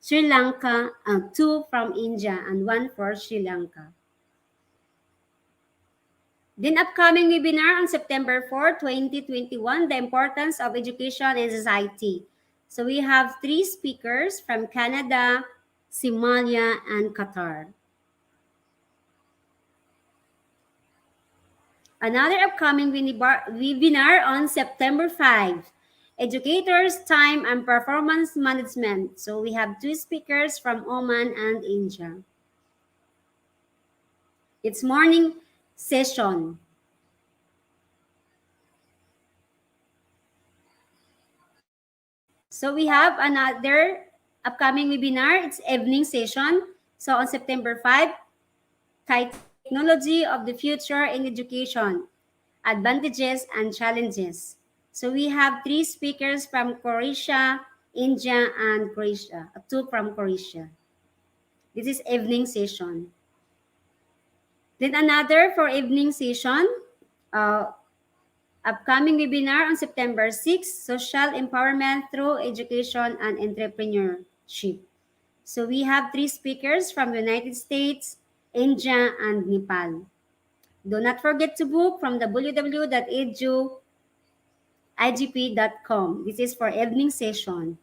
Sri Lanka, two from India, and one for Sri Lanka. Then upcoming webinar on September 4, 2021, the importance of education in society. So we have three speakers from Canada, Somalia, and Qatar. Another upcoming webinar on September 5, Educators, Time and Performance Management. So we have two speakers from Oman and India. It's morning session. So we have another upcoming webinar. It's evening session. So on September 5, Technology of the Future in Education, Advantages and Challenges. So we have three speakers from Croatia, India, and Croatia, two from Croatia. This is evening session. Then another for evening session, upcoming webinar on September 6, Social Empowerment Through Education and Entrepreneurship. So we have three speakers from the United States, India, and Nepal. Do not forget to book from www.eduigp.com. This is for evening session.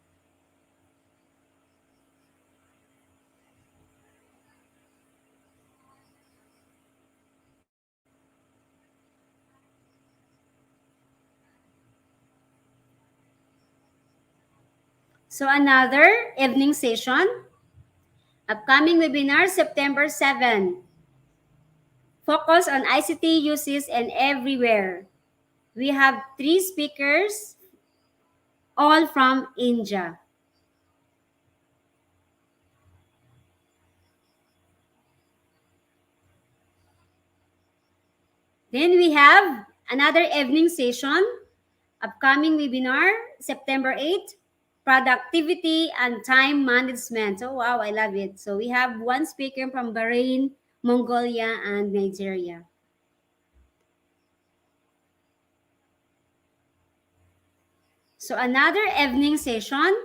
So another evening session, upcoming webinar September 7, focus on ICT uses and everywhere. We have three speakers, all from India. Then we have another evening session, upcoming webinar September 8, productivity and time management. Oh wow, I love it. So we have one speaker from Bahrain, Mongolia, and Nigeria. So another evening session,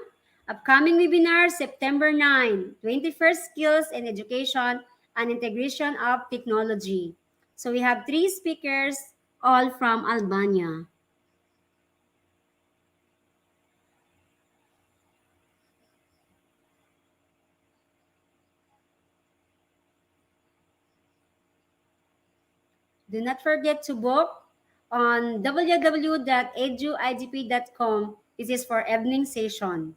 upcoming webinar September 9, 21st Skills in Education and Integration of Technology. So we have three speakers, all from Albania. Do not forget to book on www.eduigp.com. This is for evening session.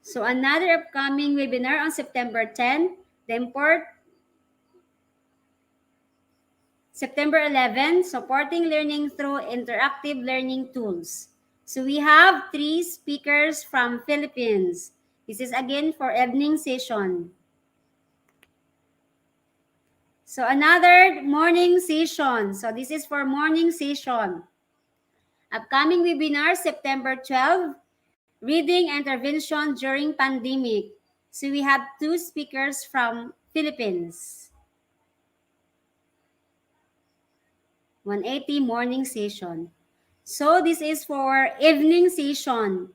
So another upcoming webinar on September 10, the import September 11, supporting learning through interactive learning tools. So we have 3 speakers from Philippines. This is again for evening session. So another morning session. So this is for morning session. Upcoming webinar, September 12, reading intervention during pandemic. So we have 2 speakers from Philippines. 180 morning session. So this is for evening session.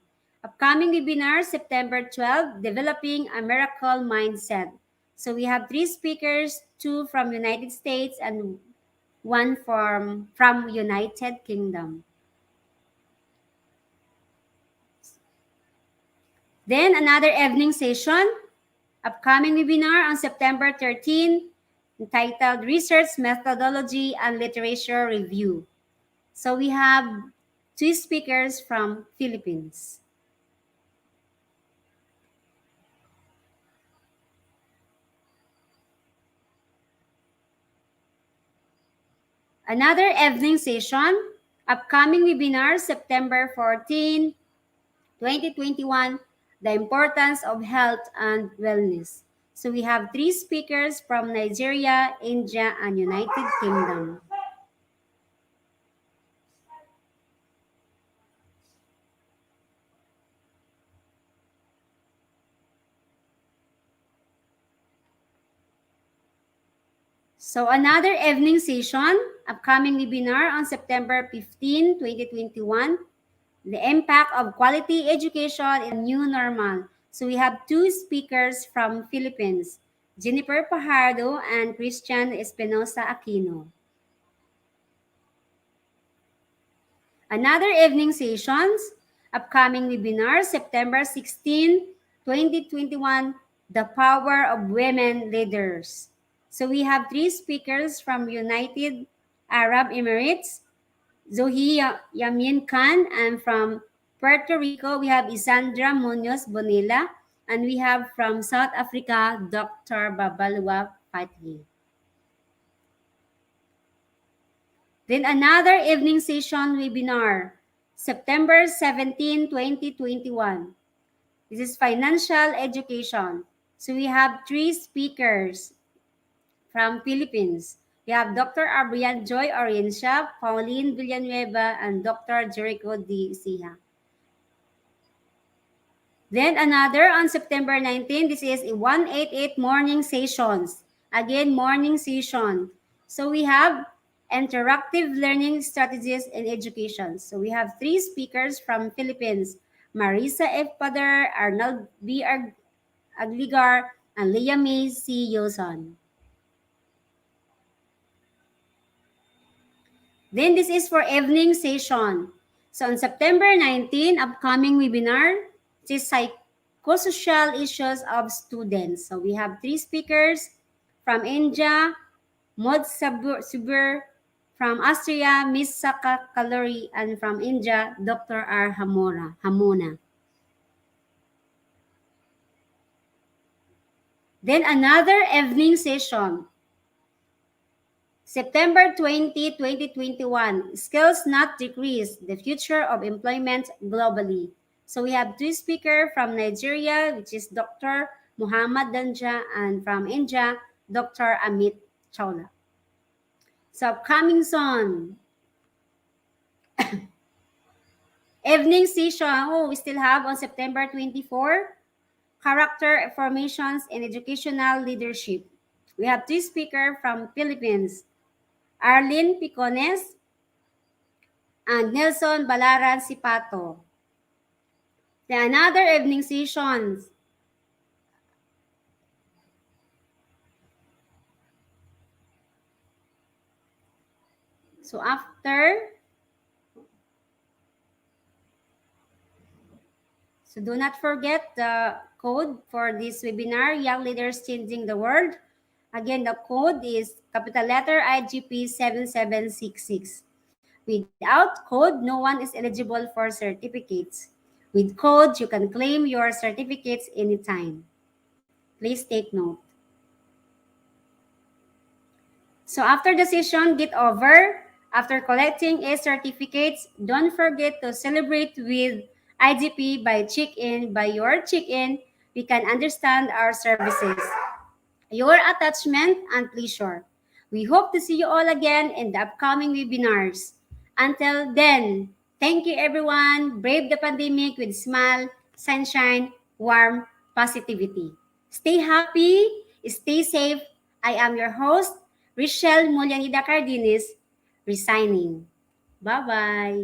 Upcoming webinar, September 12, developing a miracle mindset. So we have 3 speakers, 2 from United States and 1 from United Kingdom. Then another evening session, upcoming webinar on September 13, entitled Research Methodology and Literature Review. So we have 2 speakers from Philippines. Another evening session, upcoming webinar September 14, 2021, the importance of health and wellness. So we have 3 speakers from Nigeria, India, and United Kingdom. So another evening session, upcoming webinar on September 15, 2021, the impact of quality education in new normal. So we have 2 speakers from Philippines, Jennifer Pajardo and Christian Espinosa Aquino. Another evening sessions, upcoming webinar, September 16, 2021, the power of women leaders. So we have 3 speakers from United Arab Emirates, Zohi Yamin Khan, and from Puerto Rico, we have Isandra Munoz Bonilla, and we have from South Africa, Dr. Babalwa Fatih. Then another evening session webinar, September 17, 2021. This is financial education. So we have 3 speakers from Philippines. We have Dr. Abrian Joy Oriencia, Pauline Villanueva, and Dr. Jericho D. Siha. Then another on September 19, this is a 188 morning sessions. Again, morning session. So we have interactive learning strategies in education. So we have 3 speakers from Philippines, Marisa F. Pader, Arnold B. Agligar, and Leah May C. Yoson. Then this is for evening session. So on September 19, upcoming webinar, it is psychosocial issues of students. So we have 3 speakers from India, Mod Subir, from Austria, Miss Saka Kalori, and from India, Dr. R. Hamona. Then another evening session, September 20, 2021, Skills Not Decrease, the Future of Employment Globally. So we have 2 speakers from Nigeria, which is Dr. Muhammad Danja, and from India, Dr. Amit Chawla. So coming soon, evening session, we still have on September 24, Character Formations in Educational Leadership. We have 2 speakers from Philippines, Arlene Picones, and Nelson Balaran Sipato. Then another evening sessions. So do not forget the code for this webinar, Young Leaders Changing the World. Again, the code is capital letter IGP 7766. Without code, no one is eligible for certificates. With code, you can claim your certificates anytime. Please take note. So after the session get over, after collecting A certificates, don't forget to celebrate with IGP by check-in. By your check-in, we can understand our services, your attachment, and pleasure. We hope to see you all again in the upcoming webinars. Until then, thank you everyone. Brave the pandemic with smile, sunshine, warm positivity. Stay happy, stay safe. I am your host, Richelle Mulyanida Cardenis, resigning. Bye-bye.